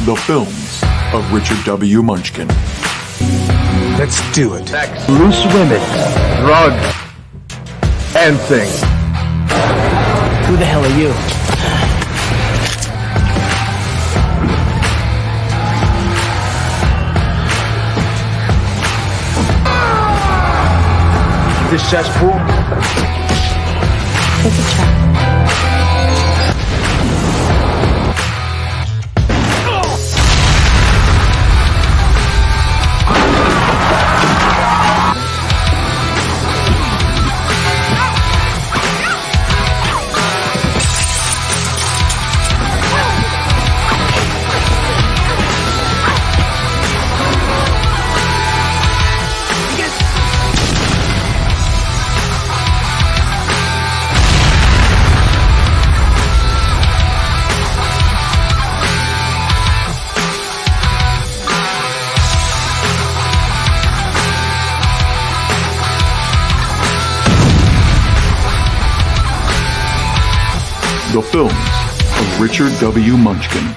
The films of Richard W. Munchkin. Let's do it. Sex, loose women, drugs, and things. Who the hell are you? This cesspool? It's a trap. The films of Richard W. Munchkin.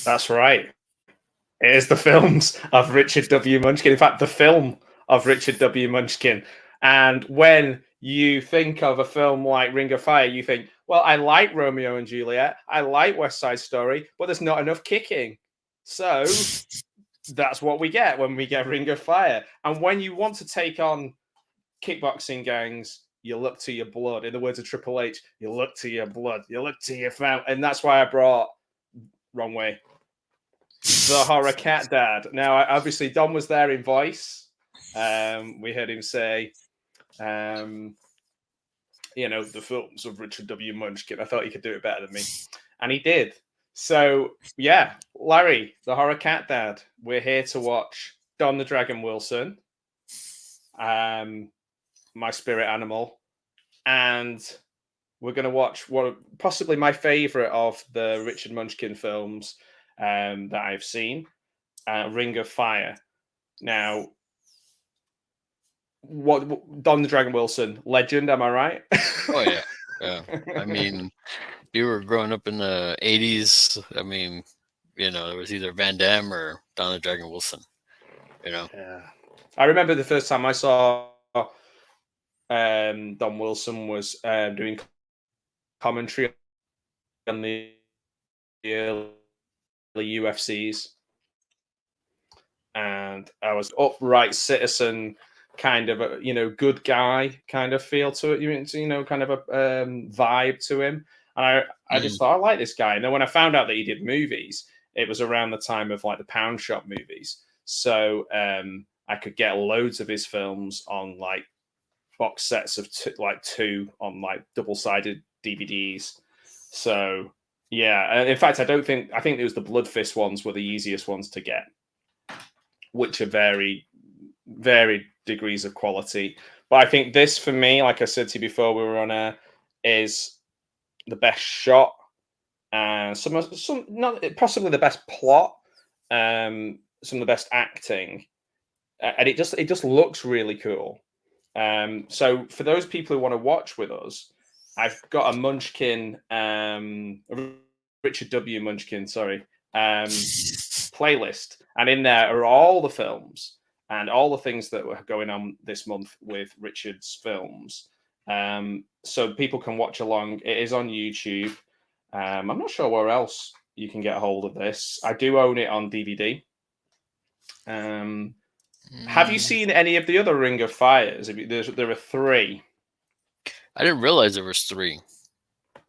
That's right. It is the films of Richard W. Munchkin. In fact, the film of Richard W. Munchkin. And when you think of a film like Ring of Fire, you think, well, I like Romeo and Juliet, I like West Side Story, but there's not enough kicking. So that's what we get when we get Ring of Fire. And when you want to take on kickboxing gangs, you look to your blood. In the words of Triple H, you look to your blood, you look to your family. And that's why I brought, wrong way, the horror cat dad. Now, obviously, Don was there in voice. We heard him say, the films of Richard W. Munchkin. I thought he could do it better than me. And he did. So, yeah, Larry, the horror cat dad, we're here to watch Don the Dragon Wilson, my spirit animal, and we're going to watch what possibly my favorite of the Richard Munchkin films that I've seen, Ring of Fire. Now, what Don the Dragon Wilson, legend, am I right? Oh yeah. I mean, you were growing up in the 80s. I mean, there was either Van Damme or Don the Dragon Wilson. Yeah. I remember the first time I saw Don Wilson was doing commentary on the early UFCs, and I was upright citizen, kind of a good guy kind of feel to it, kind of a vibe to him, and I just thought I like this guy. And then when I found out that he did movies, it was around the time of like the Pound Shop movies, so I could get loads of his films on like box sets of two on like double-sided DVDs. So yeah, in fact, I think it was the Blood Fist ones were the easiest ones to get, which are very varied degrees of quality. But I think this, for me, like I said to you before we were on air, is the best shot and some not possibly the best plot, some of the best acting, and it just looks really cool. So for those people who want to watch with us, I've got a Munchkin, Richard W. Munchkin, playlist, and in there are all the films and all the things that were going on this month with Richard's films. So people can watch along. It is on YouTube. I'm not sure where else you can get a hold of this. I do own it on DVD. Have you seen any of the other Ring of Fires? There are 3. I didn't realize there was 3.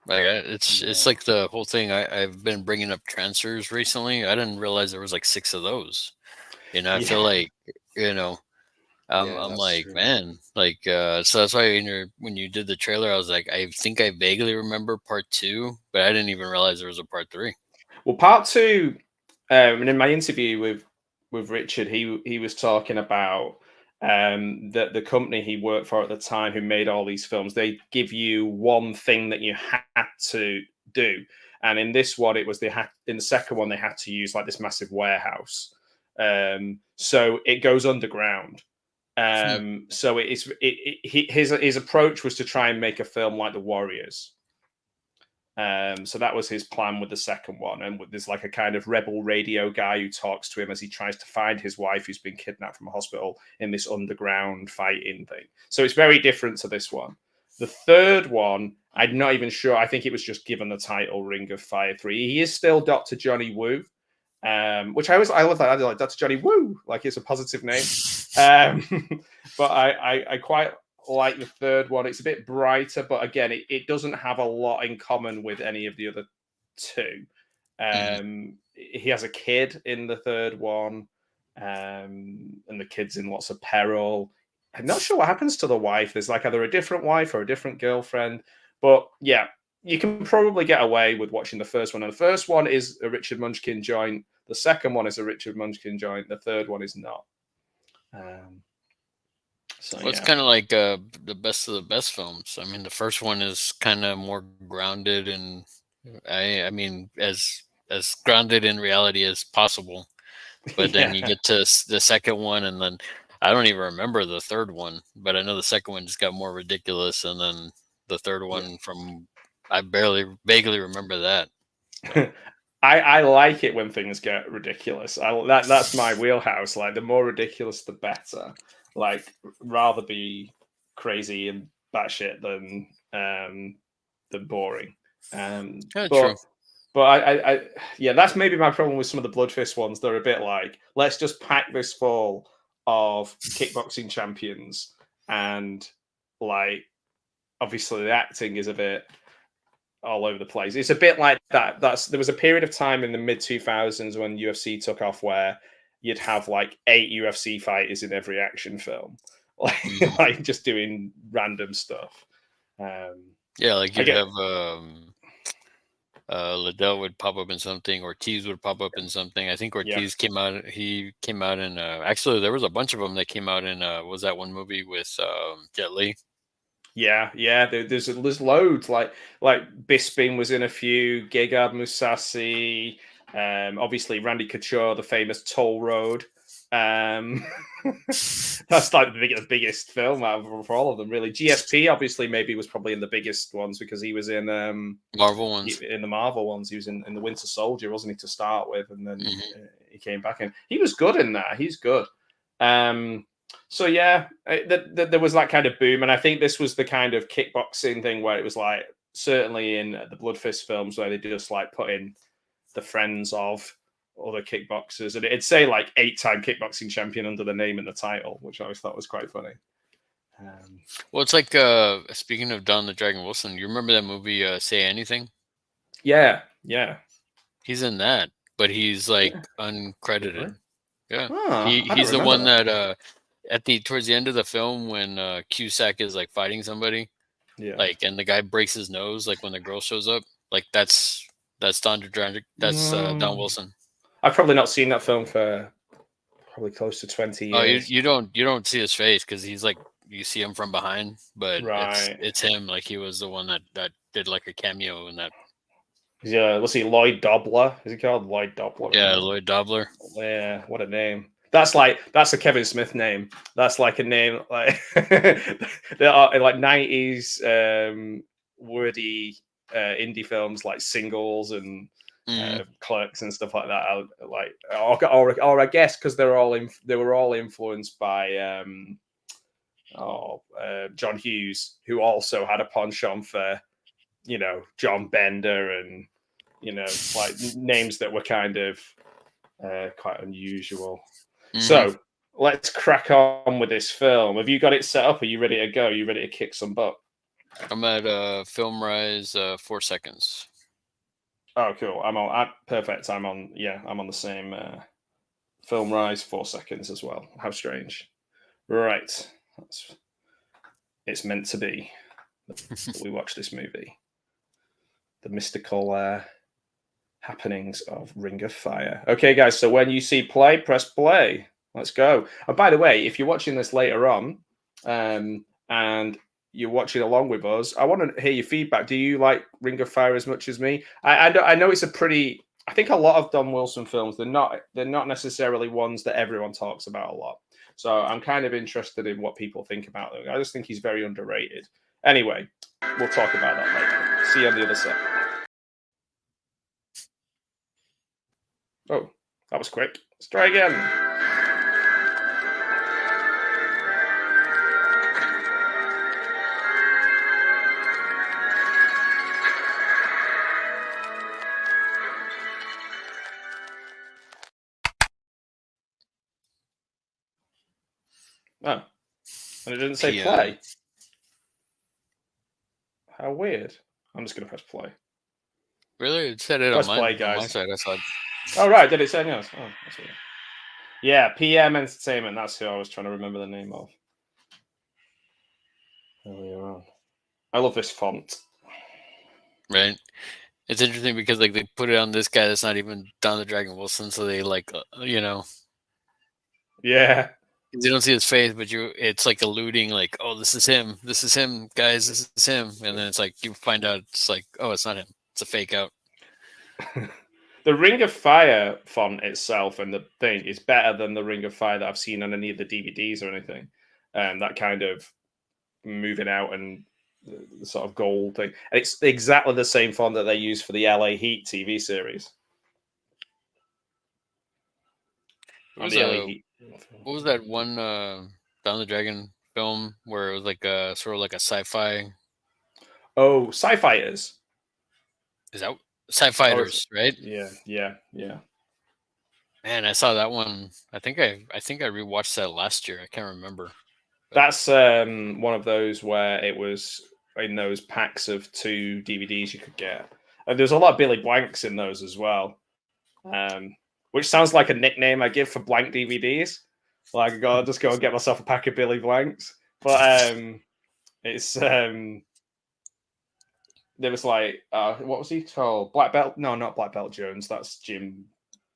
Like it's like the whole thing. I've been bringing up transfers recently. I didn't realize there was like 6 of those. I feel like I'm like, true. Man, like so that's why when you did the trailer, I was like, I think I vaguely remember part 2, but I didn't even realize there was a part 3. Well, part 2, and in my interview with Richard, he was talking about the company he worked for at the time, who made all these films. They give you one thing that you had to do, and in this one, it was in the second one they had to use like this massive warehouse. So it goes underground. So his approach was to try and make a film like The Warriors. So that was his plan with the second one. And there's like a kind of rebel radio guy who talks to him as he tries to find his wife who's been kidnapped from a hospital in this underground fighting thing. So it's very different to this one. The third one, I'm not even sure. I think it was just given the title Ring of Fire 3. He is still Dr. Johnny Woo, which I love that. I like Dr. Johnny Woo, like it's a positive name. But I quite like the third one. It's a bit brighter, but again, it doesn't have a lot in common with any of the other two. He has a kid in the third one, and the kid's in lots of peril. I'm not sure what happens to the wife. There's like either a different wife or a different girlfriend. But yeah, you can probably get away with watching the first one. And the first one is a Richard Munchkin joint. The second one is a Richard Munchkin joint. The third one is not. It's kind of like the best of the best films. I mean, the first one is kind of more grounded, and I mean, as grounded in reality as possible. But then you get to the second one, and then I don't even remember the third one, but I know the second one just got more ridiculous, and then the third one I vaguely remember that. I like it when things get ridiculous. That's my wheelhouse. Like the more ridiculous, the better. Like rather be crazy and batshit than boring. True. But I that's maybe my problem with some of the Blood Fist ones. They're a bit like, let's just pack this full of kickboxing champions, and like obviously the acting is a bit all over the place. It's a bit like that. There was a period of time in the mid 2000s when UFC took off where you'd have like 8 UFC fighters in every action film, like just doing random stuff. Like you'd have Liddell would pop up in something, Ortiz would pop up in something. I think Ortiz came out. He came out in. Actually, there was a bunch of them that came out in. Was that one movie with Jet Li? Yeah. There's loads. Like Bisping was in a few. Gegard Mousasi. Obviously, Randy Couture, the famous Toll Road. That's like the biggest film out of for all of them, really. GSP obviously maybe was probably in the biggest ones because he was in Marvel ones. In the Marvel ones, he was in the Winter Soldier, wasn't he, to start with, and then he came back in. He was good in that. He's good. So yeah, there was that kind of boom, and I think this was the kind of kickboxing thing where it was like certainly in the Blood Fist films where they just like put in the friends of other kickboxers, and it'd say like 8-time kickboxing champion under the name in the title, which I always thought was quite funny. Well, it's like speaking of Don the Dragon Wilson, you remember that movie Say Anything? Yeah. He's in that, but he's like uncredited. Really? Yeah, Oh, he's the one that towards the end of the film when Cusack is like fighting somebody, like, and the guy breaks his nose, like when the girl shows up, like that's Don Wilson. I've probably not seen that film for probably close to 20 years. Oh, you don't see his face because he's like, you see him from behind, but right. it's him. Like he was the one that did like a cameo in that. Yeah, let's see, Lloyd Dobler. Is he called Lloyd Dobler? Yeah, Lloyd Dobler. Yeah, what a name. That's a Kevin Smith name. That's like a name like there are like 90s wordy indie films like Singles and Clerks and stuff like that. Or I guess because they were all influenced by John Hughes, who also had a penchant for John Bender and like names that were kind of quite unusual. So let's crack on with this film. Have you got it set up? Are you ready to go? Are you ready to kick some butt? I'm at Film Rise 4 seconds. Oh, cool. Perfect. I'm on the same Film Rise 4 seconds as well. How strange. Right. It's meant to be that we watch this movie. The mystical happenings of Ring of Fire. Okay, guys, so when you see play, press play. Let's go. And by the way, if you're watching this later on and you're watching along with us, I want to hear your feedback. Do you like Ring of Fire as much as me? I know it's I think a lot of Don Wilson films, they're not necessarily ones that everyone talks about a lot. So I'm kind of interested in what people think about them. I just think he's very underrated. Anyway, we'll talk about that later. See you on the other side. That was quick. Let's try again. Oh, and it didn't say PM. play. How weird. I'm just going to press play. Really? It said it Press on play, my guys. side. I thought. Oh, right. Did it say yes? Oh, that's weird. Yeah, PM Entertainment. That's who I was trying to remember the name of. Earlier on. I love this font. Right. It's interesting because like they put it on this guy that's not even Don the Dragon Wilson, so they like you know, Yeah. you don't see his face, but it's like alluding like, oh, this is him, guys, this is him, and then it's like you find out it's like, oh, it's not him, it's a fake out. The Ring of Fire font itself and the thing is better than the Ring of Fire that I've seen on any of the DVDs or anything. That kind of moving out and the sort of gold thing. And it's exactly the same font that they use for the LA Heat TV series. What was that one Down the Dragon film where it was like a sort of like a sci-fi? Oh, Sci-Fighters. Is that Sci-Fighters, right? Yeah. Man, I saw that one. I think I rewatched that last year. I can't remember. That's one of those where it was in those packs of 2 DVDs you could get. And there's a lot of Billy Blanks in those as well. Which sounds like a nickname I give for blank DVDs. Like, I'll just go and get myself a pack of Billy Blanks. But it's there was like what was he called? Black Belt? No, not Black Belt Jones. That's Jim.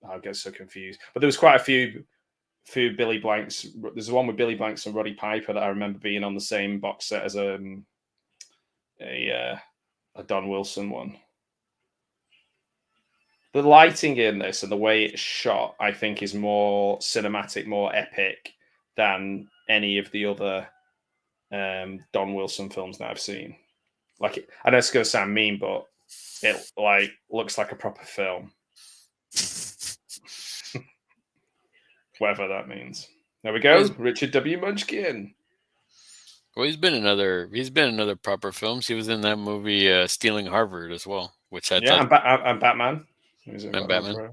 I get so confused. But there was quite a few Billy Blanks. There's one with Billy Blanks and Roddy Piper that I remember being on the same box set as a Don Wilson one. The lighting in this and the way it's shot, I think, is more cinematic, more epic than any of the other Don Wilson films that I've seen. Like, I know it's going to sound mean, but it like looks like a proper film. Whatever that means. There we go. Richard W. Munchkin. Well, he's been in other proper films. He was in that movie Stealing Harvard as well, which I thought. And Batman. Was it Batman?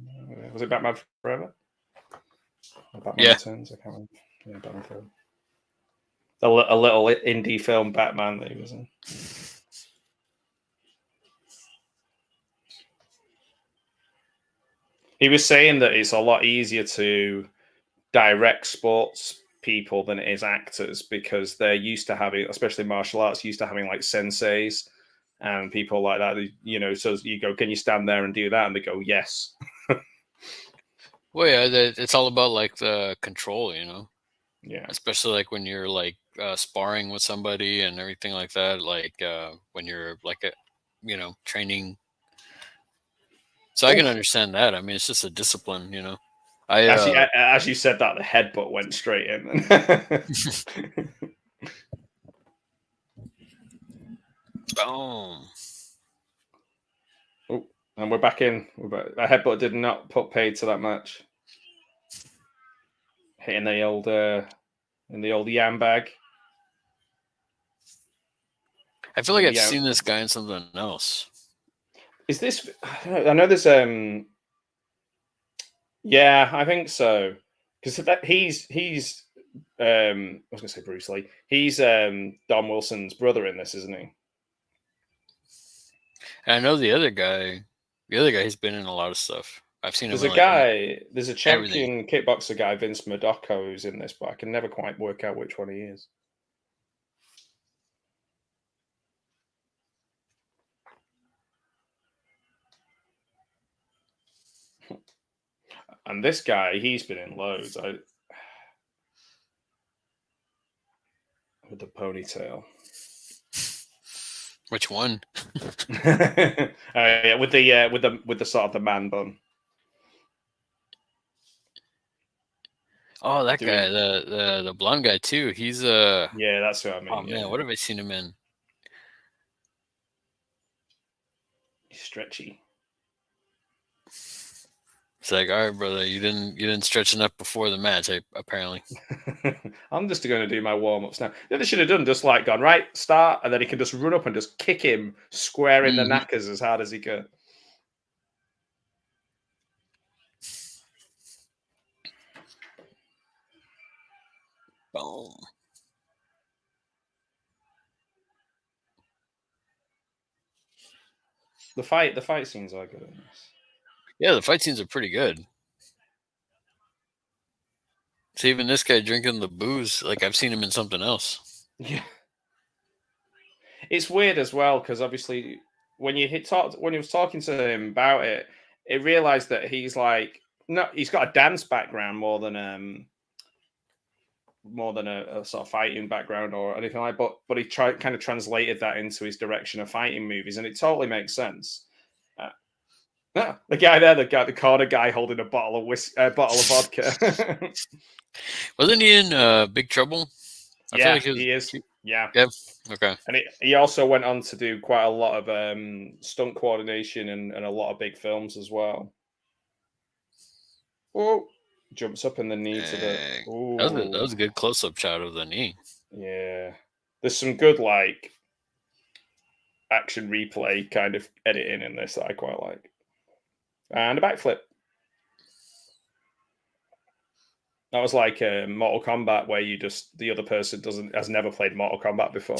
Was it Batman Forever? Or Batman Yeah. Returns? I can't remember. Yeah, Batman Forever. A little indie film Batman that he was in. He was saying that it's a lot easier to direct sports people than it is actors because they're used to having, especially martial arts, used to having like senseis and people like that. You know, so you go, can you stand there and do that? And they go, yes. Well, yeah, it's all about like the control, you know. Yeah. Especially like when you're like sparring with somebody and everything like that. Like when you're like training. So I can understand that. I mean, it's just a discipline, you know. Actually, as you said that, the headbutt went straight in. Boom. Oh, and we're back in. That headbutt did not put paid to that match. Hitting the old yam bag. I feel like I've seen this guy in something else. Is this? I know there's Yeah, I think so. Because he's I was gonna say Bruce Lee. He's Don Wilson's brother in this, isn't he? And I know the other guy. The other guy, he's been in a lot of stuff. I've seen him. There's a champion kickboxer guy, Vince Murdocco, who's in this, but I can never quite work out which one he is. And this guy, he's been in loads. With the ponytail. Which one? Yeah, with the sort of the man bun. Oh, that guy, the blonde guy too. He's Yeah, that's what I mean. Oh man, what have I seen him in? He's stretchy. It's like, all right, brother, you didn't stretch enough before the match, apparently. I'm just going to do my warm ups now. Then they should have done just like gone right start, and then he can just run up and just kick him square in the knackers as hard as he could. Boom. The fight scenes are good in this. Yeah, the fight scenes are pretty good. So even this guy drinking the booze, like I've seen him in something else. Yeah, it's weird as well because obviously when he was talking to him about it, it realized that he's like he's got a dance background more than a sort of fighting background or anything like. But he kind of translated that into his direction of fighting movies, and it totally makes sense. The guy there, the corner guy holding a bottle of vodka. Wasn't he in Big Trouble? I feel like he is. Yeah. Yep. Okay. And he also went on to do quite a lot of stunt coordination and a lot of big films as well. Oh, jumps up in the knee to the. Ooh. That was a good close-up shot of the knee. Yeah. There's some good like action replay kind of editing in this that I quite like. And a backflip. That was like Mortal Kombat, where the other person has never played Mortal Kombat before.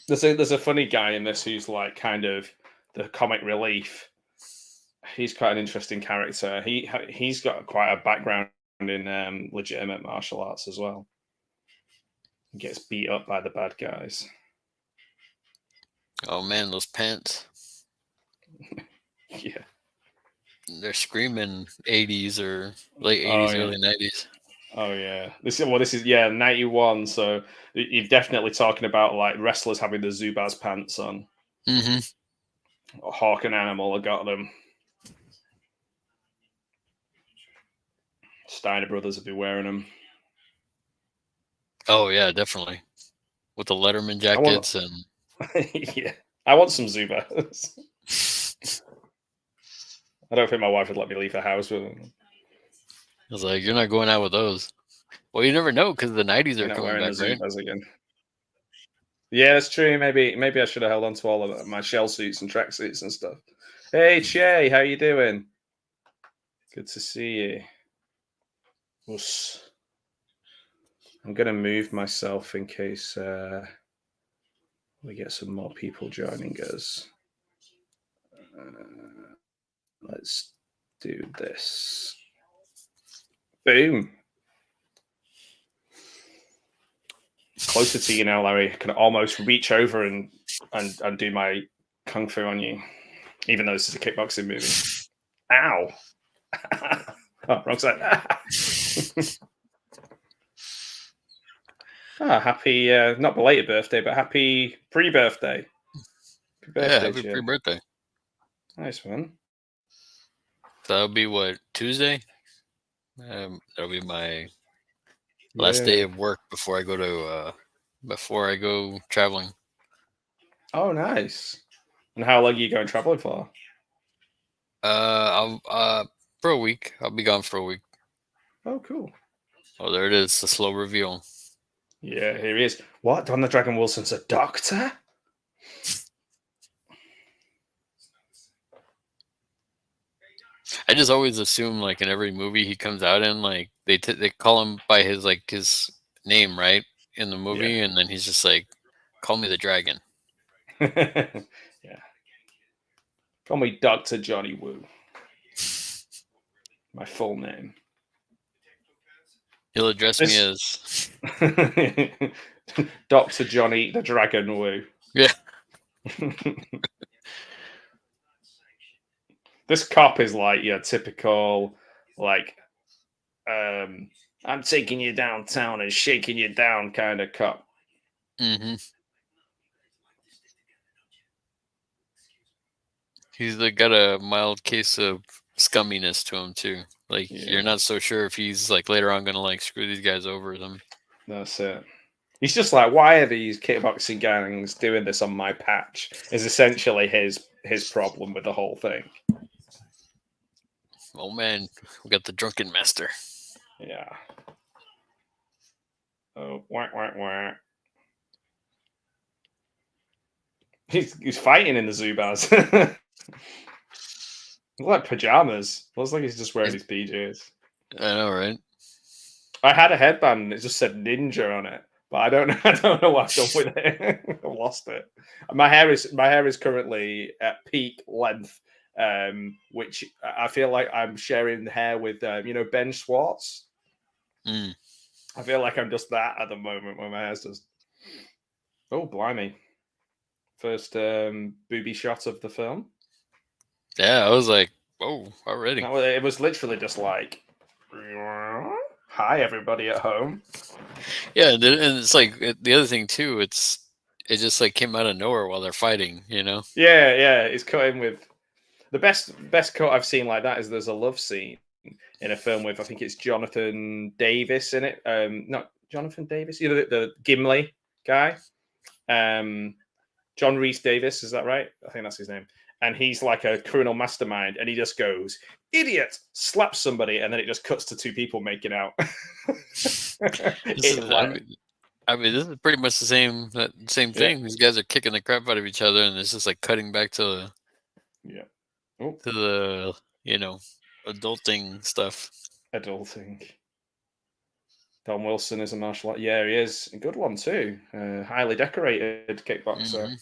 There's a funny guy in this who's like kind of the comic relief. He's quite an interesting character. He's got quite a background in legitimate martial arts as well. He gets beat up by the bad guys. Oh man, those pants. Yeah. They're screaming 80s or late 80s, early 90s. Oh yeah. This is 91, so you're definitely talking about like wrestlers having the Zubaz pants on. Mm-hmm. Hawk and Animal have got them. Steiner Brothers will be wearing them. Oh yeah, definitely. With the Letterman jackets and yeah. I want some Zubaz. I don't think my wife would let me leave the house with them. I was like, you're not going out with those. Well, you never know because the 90s are coming back, right? Zubaz again. Yeah, that's true. Maybe I should have held on to all of my shell suits and track suits and stuff. Hey, Che, how you doing? Good to see you. Oops. I'm going to move myself in case we get some more people joining us. Let's do this. Boom. Closer to you now, Larry. I can almost reach over and do my kung fu on you, even though this is a kickboxing movie. Ow. Oh, wrong side. Happy, not belated birthday, but happy pre-birthday. Happy pre-birthday. Nice one. So that'll be what, Tuesday? That'll be my last day of work before I go traveling. Oh, nice. And how long are you going traveling for? For a week. I'll be gone for a week. Oh, cool. Oh, there it is. The slow reveal. Yeah, here he is. What? Don the Dragon Wilson's a doctor? I just always assume, like in every movie he comes out in, like they call him by his name, right, in the movie, and then he's just like, "Call me the Dragon." Yeah. Call me Dr. Johnny Woo. My full name. He'll address me as Dr. Johnny the Dragon Woo. Yeah. This cop is like your typical, like, I'm taking you downtown and shaking you down kind of cop. Mm-hmm. He's got a mild case of scumminess to him too. Like you're not so sure if he's like later on gonna like screw these guys over or something. That's it. He's just like, why are these kickboxing gangs doing this on my patch? Is essentially his problem with the whole thing. Oh man, we got the drunken master. Yeah. Oh, whack, whack, whack. He's fighting in the Zubaz. Like pajamas. Looks like he's just wearing his PJs. I know, right? I had a headband and it just said ninja on it, but I don't know. I don't know what I've done with it. I've lost it. My hair is currently at peak length, which I feel like I'm sharing the hair with Ben Schwartz. Mm. I feel like I'm just that at the moment when my hair's just. Oh blimey! First booby shot of the film. Yeah, I was like, "Whoa, already!" No, it was literally just like, "Hi, everybody at home." Yeah, and it's like the other thing too. It just like came out of nowhere while they're fighting. You know? Yeah. It's cut in with the best cut I've seen like that is there's a love scene in a film with I think it's Jonathan Davis in it. Not Jonathan Davis, the Gimli guy. John Rhys Davis, is that right? I think that's his name. And he's like a criminal mastermind, and he just goes, "Idiot!" slaps somebody, and then it just cuts to two people making out. I mean, this is pretty much the same thing. These guys are kicking the crap out of each other, and it's just like cutting back to the adulting stuff. Adulting. Don Wilson is a martial art. Yeah, he is a good one too. Highly decorated kickboxer. Mm-hmm.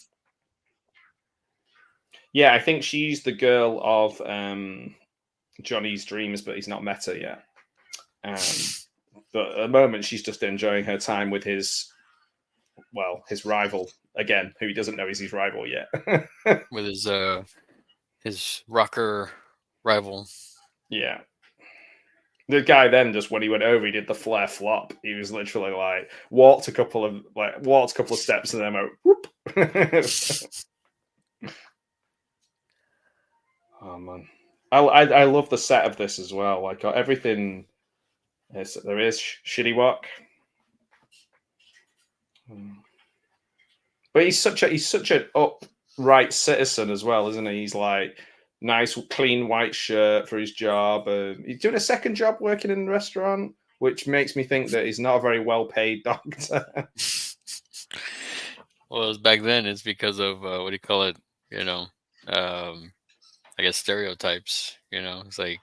Yeah, I think she's the girl of Johnny's dreams, but he's not met her yet. But at the moment, she's just enjoying her time with his rival again, who he doesn't know is his rival yet. With his rocker rival. Yeah. The guy then just when he went over, he did the flare flop. He was literally like walked a couple of steps and then went whoop. Oh man, I love the set of this as well. Like everything, there is shitty walk, but he's such an upright citizen as well, isn't he? He's like nice, clean white shirt for his job. He's doing a second job working in a restaurant, which makes me think that he's not a very well paid doctor. Well, it was back then. It's because of what do you call it? I guess stereotypes, it's like,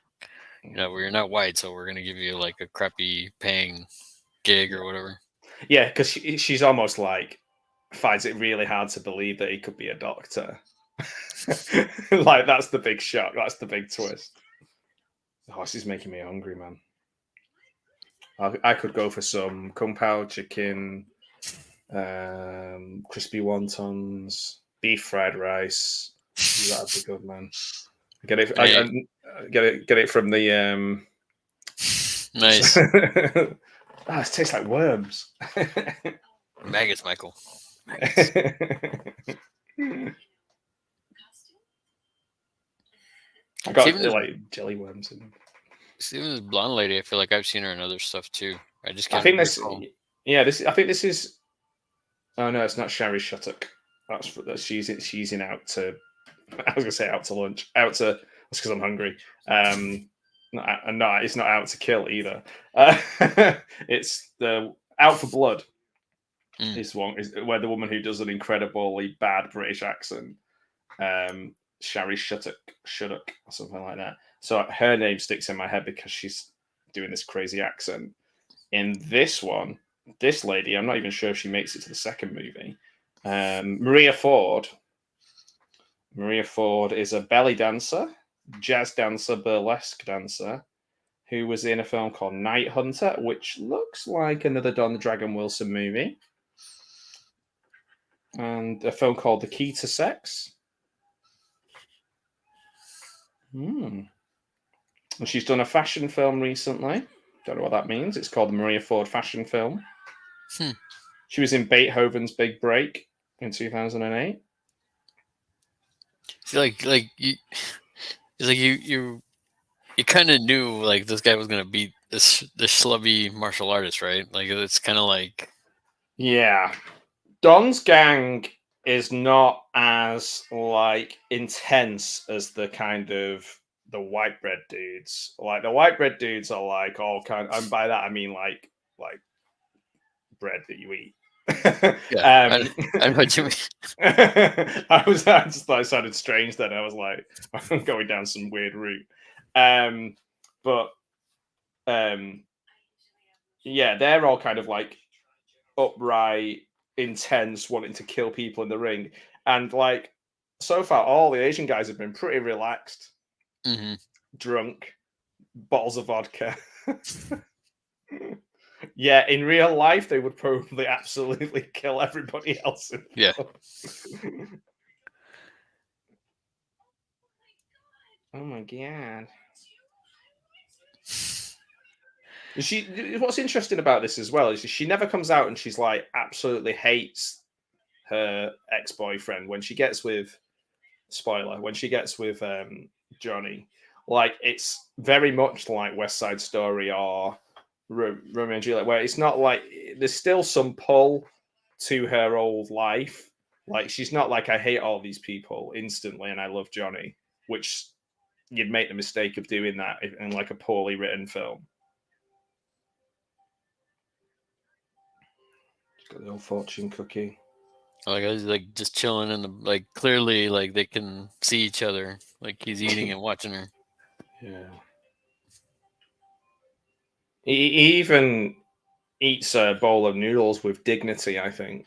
well, you're not white, so we're going to give you like a crappy paying gig or whatever. Yeah, because she's almost like finds it really hard to believe that he could be a doctor. Like, that's the big shock. That's the big twist. Oh, this is making me hungry, man. I could go for some kung pao chicken, crispy wontons, beef fried rice. That'd be good, man. Get it from the nice. It tastes like worms. Maggots, Michael. Maggots. I got like jelly worms in them. Even this blonde lady, I feel like I've seen her in other stuff too. I think this is. Oh no, it's not Sherry Shattuck. That's she's in out to. I was gonna say out to lunch. That's because I'm hungry. No, it's not out to kill either. It's the Out for Blood. This one is where the woman who does an incredibly bad British accent, Sherry Shattuck or something like that. So her name sticks in my head because she's doing this crazy accent. In this one, this lady, I'm not even sure if she makes it to the second movie. Maria Ford. Maria Ford is a belly dancer, jazz dancer, burlesque dancer, who was in a film called Night Hunter, which looks like another Don the Dragon Wilson movie, and a film called The Key to Sex. And she's done a fashion film recently. Don't know what that means. It's called the Maria Ford Fashion Film. She was in Beethoven's Big Break in 2008. See, you kind of knew like this guy was gonna beat this schlubby martial artist, right? Like it's kind of like Yeah. Don's gang is not as like intense as the kind of the white bread dudes. Like the white bread dudes are like all kind, and by that I mean like bread that you eat. Yeah, um, I know what you mean. I just thought it sounded strange. Then I was like, I'm going down some weird route. But yeah, they're all kind of like upright, intense, wanting to kill people in the ring. And like so far, all the Asian guys have been pretty relaxed, Hmm. drunk, bottles of vodka. Yeah, in real life, they would probably absolutely kill everybody else. Yeah. Oh my god. What's interesting about this as well is she never comes out and she's like absolutely hates her ex-boyfriend when she gets with spoiler when she gets with Johnny. Like it's very much like West Side Story or Romeo and Juliet, where it's not like there's still some pull to her old life. Like she's not like I hate all these people instantly and I love Johnny, which you'd make the mistake of doing that in like a poorly written film. Got the old fortune cookie. Like I was like just chilling in the like clearly like they can see each other. Like he's eating and watching her. Yeah. He even eats a bowl of noodles with dignity, I think.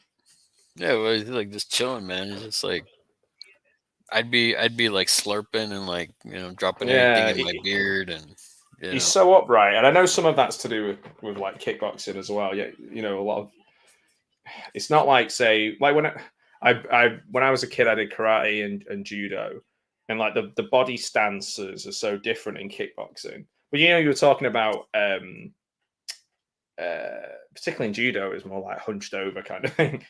Yeah, well, he's like just chilling, man. It's just like I'd be like slurping and like dropping anything Yeah, in my beard and he's so upright, and I know some of that's to do with like kickboxing as well. Yeah, a lot of it's not like say like when I was a kid, I did karate and judo, and like the body stances are so different in kickboxing. But you were talking about particularly in judo, is more like hunched over kind of thing.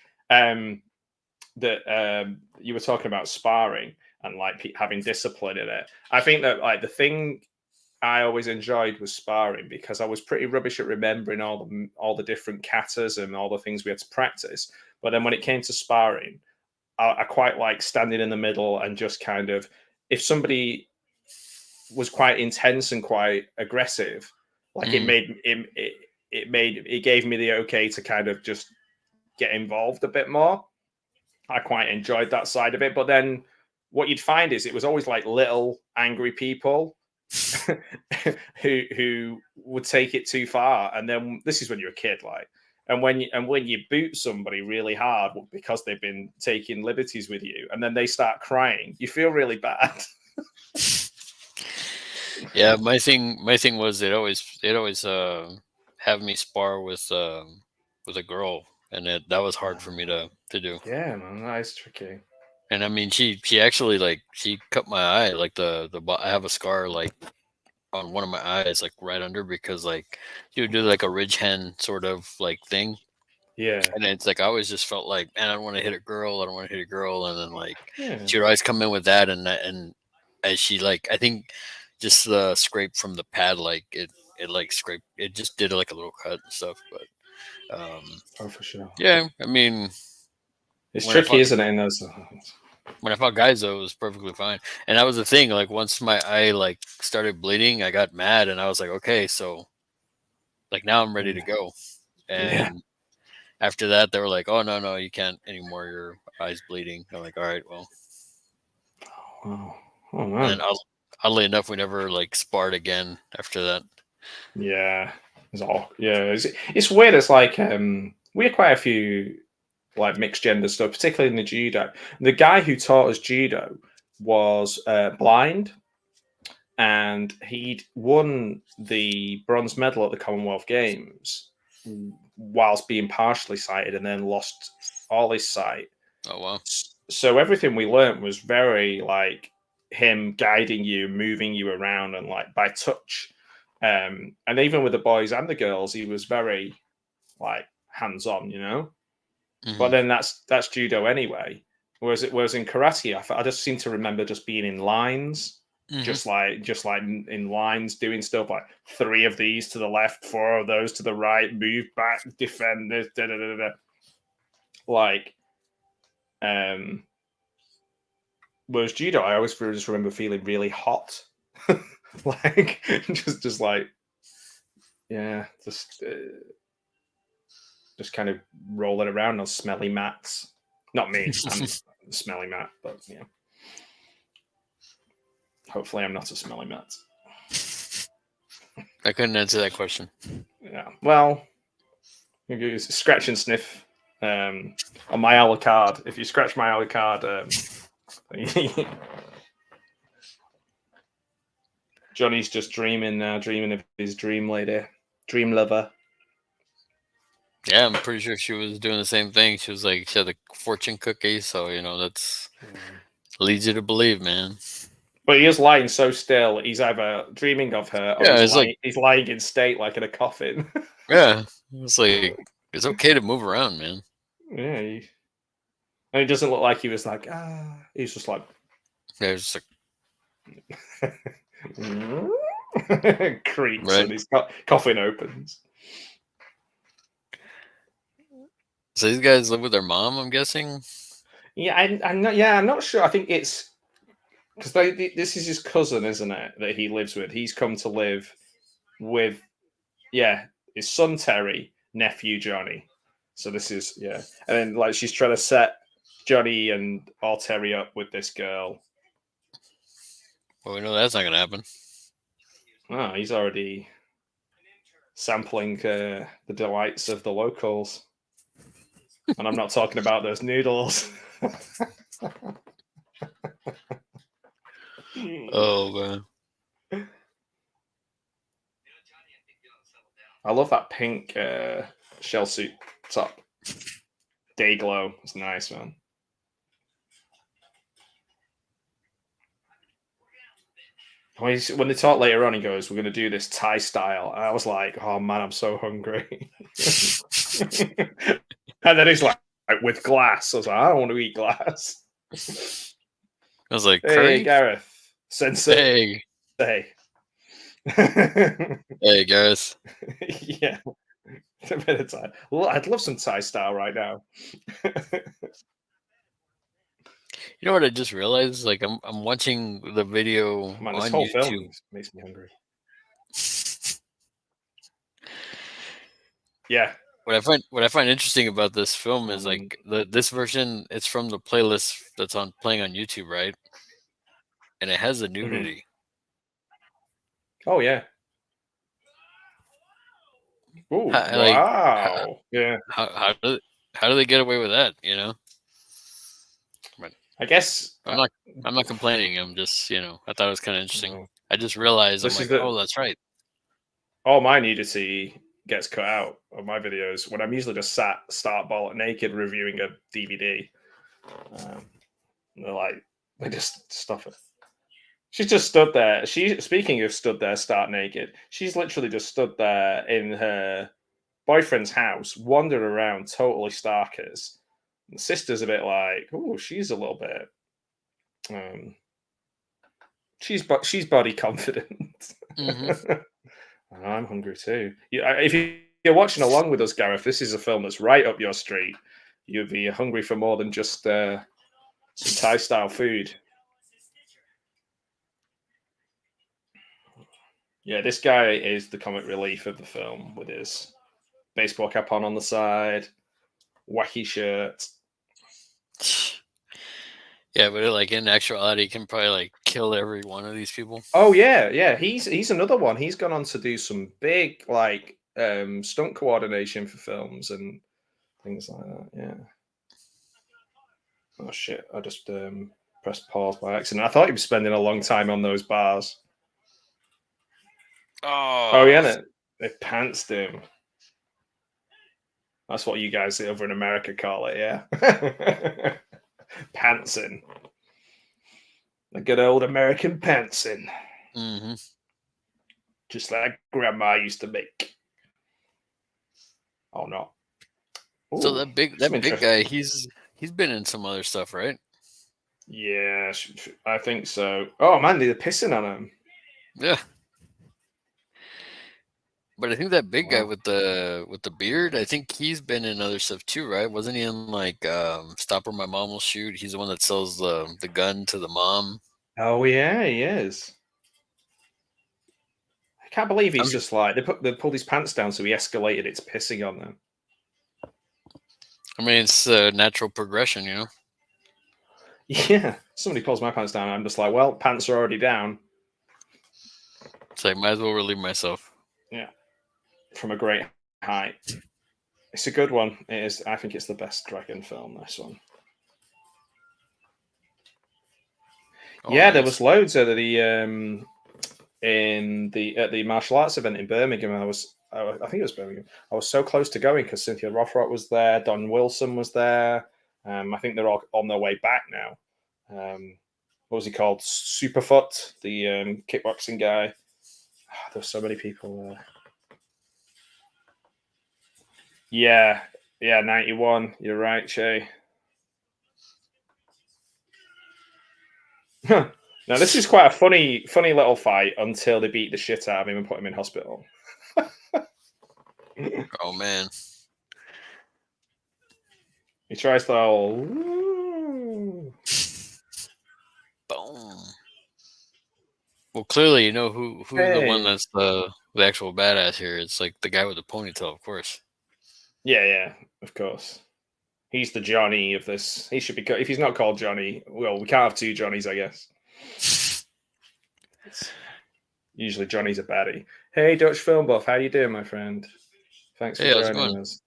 That you were talking about sparring and like having discipline in it. I think that like the thing I always enjoyed was sparring because I was pretty rubbish at remembering all the different katas and all the things we had to practice. But then when it came to sparring, I quite like standing in the middle and just kind of if somebody was quite intense and quite aggressive, like Mhm. it gave me the okay to kind of just get involved a bit more. I quite enjoyed that side of it. But then what you'd find is it was always like little angry people who would take it too far. And then this is when you're a kid, like, and when you boot somebody really hard because they've been taking liberties with you, and then they start crying, you feel really bad. Yeah, my thing was it always have me spar with a girl, and that was hard for me to do. Yeah, man, that is tricky. And I mean, she actually like she cut my eye, like I have a scar like on one of my eyes, like right under, because like she would do like a ridge hen sort of like thing, Yeah, and it's like I always just felt like, man, I don't want to hit a girl, I don't want to hit a girl, and then like yeah. she would always come in with that, and as she like I think just the scrape from the pad, like it like scraped, it just did like a little cut and stuff, but Oh, for sure. yeah, I mean It's when I tricky, fought isn't it? In those. when I fought guys though, it was perfectly fine, and that was the thing. Like once my eye like started bleeding, I got mad, and I was like, okay, so like now I'm ready to go. Yeah. And after that, they were like, oh no, you can't anymore. Your eye's bleeding. I'm like, all right, well. Oh, oh And man. then oddly enough, we never like sparred again after that. Yeah. It's weird. It's like we had quite a few like mixed gender stuff, particularly in the judo. The guy who taught us judo was blind, and he'd won the bronze medal at the Commonwealth Games whilst being partially sighted, and then lost all his sight. Oh wow. So everything we learned was very like him guiding you, moving you around, and like by touch. And even with the boys and the girls, he was very like hands on, But Hmm. then that's judo anyway. Whereas in karate, I just seem to remember just being in lines, Hmm. just like in lines, doing stuff like 3 of these to the left, 4 of those to the right, move back, defend this, da da da da. like, whereas judo, I always just remember feeling really hot, like just like, yeah, just kind of rolling around on smelly mats. Not me, I'm a smelly mat, but yeah. Hopefully, I'm not a smelly mat. I couldn't answer that question. Yeah, well, you can scratch and sniff on my Alucard. If you scratch my Alucard, Johnny's just dreaming now, dreaming of his dream lady, dream lover. Yeah, I'm pretty sure she was doing the same thing. She was like, she had the fortune cookie, so that's leads you to believe, man. But he is lying so still. He's either dreaming of her, or Yeah, it's like, he's lying in state, like in a coffin. yeah, it's like it's okay to move around, man. Yeah, and it doesn't look like he was like, he's just like, Yeah, it's like, creaks, right. and his coffin opens. So these guys live with their mom, I'm guessing. Yeah, I'm not. Yeah, I'm not sure. I think it's because this is his cousin, isn't it? That he lives with. He's come to live with, his son Terry, nephew Johnny. So this is and then like she's trying to set Johnny and all Terry up with this girl. Well, we know that's not gonna happen. Oh, he's already sampling the delights of the locals. And I'm not talking about those noodles. Oh man, I love that pink shell suit top. Day glow. It's nice, man. When they talk later on, he goes, "We're going to do this Thai style." And I was like, "Oh man, I'm so hungry." And then he's like, "With glass." I was like, "I don't want to eat glass." I was like, "Hey, Curry? Gareth, sensei." Hey, Hey. hey, Gareth. Yeah. A bit of Thai. Well, I'd love some Thai style right now. You know what I just realized? Like I'm watching the video Man, on this whole YouTube. film makes me hungry. Yeah. What I find interesting about this film is like this version. It's from the playlist that's playing on YouTube, right? And it has the nudity. Oh yeah. Ooh, Like, wow. Yeah. how do they get away with that? But I guess I'm not complaining. I'm just I thought it was kind of interesting. no. I just realized This I'm is like, the- oh, that's right. all my nudity gets cut out of my videos when I'm usually just sat start ball naked reviewing a DVD. They're like, they just stop it. She's just stood there. Speaking of stood there, start naked. She's literally just stood there in her boyfriend's house, wandered around, totally starkers. The sister's a bit like, oh, she's a little bit. She's body confident. Mm-hmm. I'm hungry too. If you're watching along with us, Gareth, this is a film that's right up your street. You'll be hungry for more than just some Thai style food. Yeah, this guy is the comic relief of the film with his baseball cap on the side, wacky shirt. Yeah, but like in actuality, he can probably like kill every one of these people. Oh yeah. He's another one. He's gone on to do some big like stunt coordination for films and things like that. Yeah. Oh shit! I just pressed pause by accident. I thought he was spending a long time on those bars. Oh yeah, they pantsed him. That's what you guys over in America call it, yeah. Pantsing. The good old American pantsing. Mm-hmm. Just like Grandma used to make. Oh no. Ooh, So that big guy, he's been in some other stuff, right? Yeah, I think so. Oh man, they're pissing on him. Yeah. But I think that big guy with the beard, I think he's been in other stuff too, right? Wasn't he in like Stop or My Mom Will Shoot? He's the one that sells the gun to the mom. Oh yeah, he is. I can't believe he's I'm just like they pulled his pants down, so he escalated. It's pissing on them. I mean, it's a natural progression, you know. Yeah, somebody pulls my pants down. I'm just like, well, pants are already down. It's like might as well relieve myself. Yeah, from a great height. It's a good one. It is. I think it's the best dragon film. This one. Oh, Yeah, there nice. was loads of the in the at the martial arts event in Birmingham. I think it was Birmingham. I was so close to going because Cynthia Rothrock was there, Don Wilson was there. I think they're all on their way back now. What was he called? Superfoot, the kickboxing guy. There's so many people there. Yeah, 91. You're right, Shay. Now this is quite a funny little fight until they beat the shit out of him and put him in hospital. Oh man. He tries the whole. Boom. Well, clearly you know who's the one that's the actual badass here. It's like the guy with the ponytail, of course. Yeah, of course. He's the Johnny of this. He should be. If he's not called Johnny, well, we can't have two Johnnies, I guess. Usually Johnny's a baddie. Hey, Dutch Film Buff, how you doing, my friend? Thanks for joining us.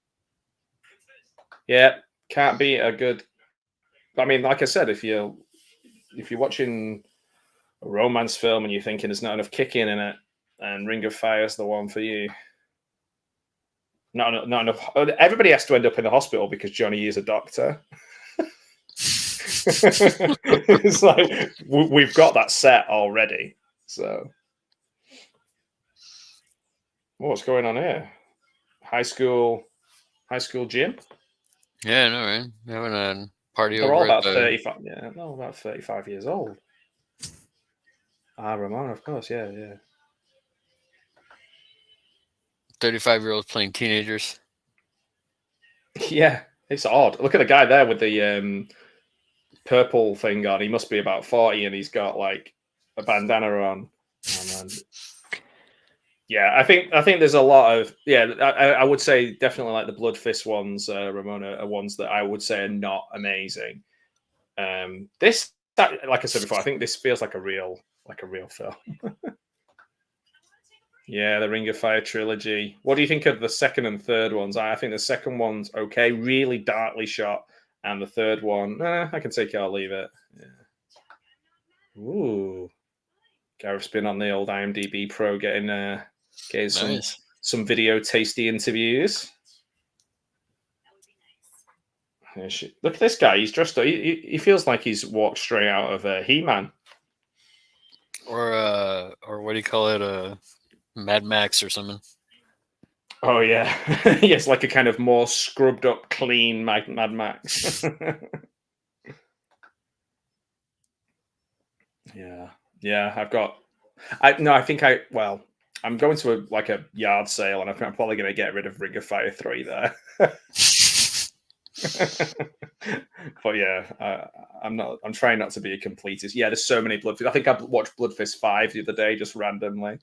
Yeah, can't be a good. I mean, like I said, if you're watching a romance film and you're thinking there's not enough kicking in it, and Ring of Fire is the one for you. Not enough. Everybody has to end up in the hospital because Johnny is a doctor. It's like we've got that set already. So, what's going on here? High school gym. Yeah, I know, right? Having a party. They're all about 35. Yeah, no, about 35 years old. Ramon, of course. Yeah. 35-year-olds playing teenagers. Yeah, it's odd. Look at the guy there with the purple thing on. He must be about 40, and he's got like a bandana on. Oh, man. Yeah, I think there's a lot of I would say definitely like the Blood Fist ones, Ramona, are ones that I would say are not amazing. This, like I said before, I think this feels like a real film. Yeah, the Ring of Fire trilogy. What do you think of the second and third ones? I think the second one's okay, really darkly shot, and the third one, I can take it or leave it. Yeah. Ooh, Gareth's been on the old IMDb Pro getting Nice. some video tasty interviews. Look at this guy. He's dressed up. He feels like he's walked straight out of He-Man. Or what do you call it? Mad Max or something. Oh yeah, yes, like a kind of more scrubbed up, clean Mad Max. Yeah. I'm going to a yard sale, and I'm probably going to get rid of Ring of Fire 3 there. But yeah, I'm trying not to be a completist. Yeah, there's so many Blood Fist. I think I watched Blood Fist 5 the other day just randomly.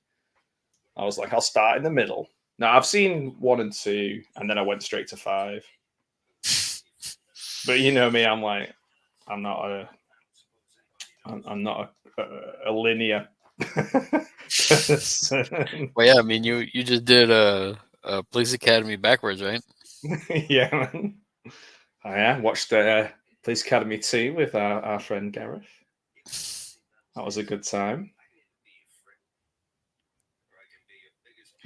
I was like, I'll start in the middle. Now I've seen 1 and 2, and then I went straight to 5. But you know me, I'm like, I'm not a linear person. Well, yeah, I mean, you just did Police Academy backwards, right? Yeah, man. I watched Police Academy 2 with our friend Gareth. That was a good time.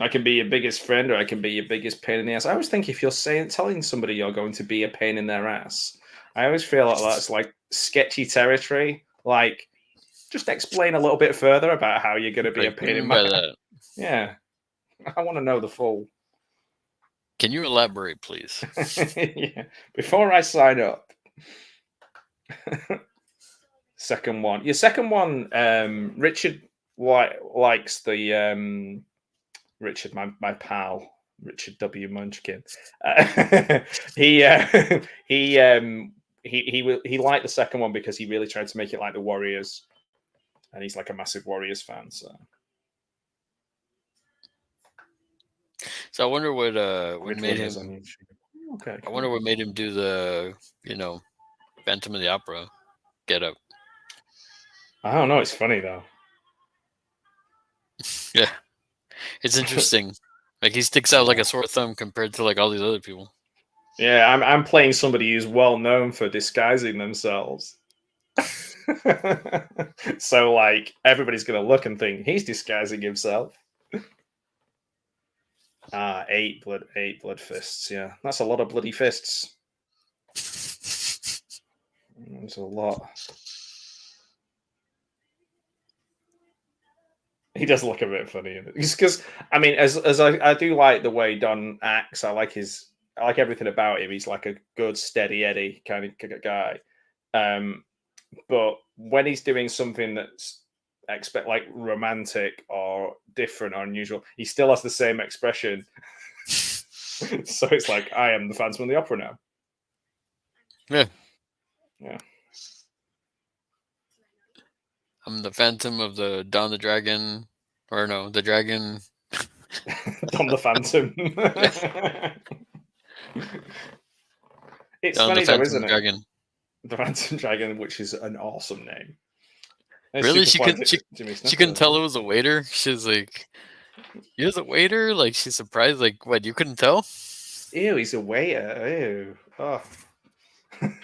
I can be your biggest friend, or I can be your biggest pain in the ass. I always think if you're telling somebody you're going to be a pain in their ass, I always feel like that's like sketchy territory. Like, just explain a little bit further about how you're going to be a pain in my ass. Yeah, I want to know the full. Can you elaborate, please? Yeah, before I sign up. Second one, Richard likes the Richard, my pal, Richard W. Munchkin. He he liked the second one because he really tried to make it like the Warriors, and he's like a massive Warriors fan. So I wonder what made videos him. on YouTube. Okay, I wonder what made him do the Phantom of the Opera get up. I don't know. It's funny though. Yeah, it's interesting. Like he sticks out like a sore thumb compared to like all these other people. Yeah, I'm playing somebody who's well known for disguising themselves. So like everybody's gonna look and think he's disguising himself. 8 blood fists. Yeah, that's a lot of bloody fists. That's a lot. He does look a bit funny, because I mean, as I do like the way Don acts. I like everything about him. He's like a good steady Eddie kind of guy. But when he's doing something that's like romantic or different or unusual, he still has the same expression. So it's like, I am the Phantom of the Opera now. Yeah. I'm the Phantom of the Don the Dragon, or no, the Dragon. Don the Phantom. It's Don funny the though, isn't Dragon. it? The Phantom Dragon, which is an awesome name. And Really? She couldn't tell it was a waiter? She's like, he was a waiter? Like, she's surprised. Like, what, you couldn't tell? Ew, he's a waiter. Ew. Oh.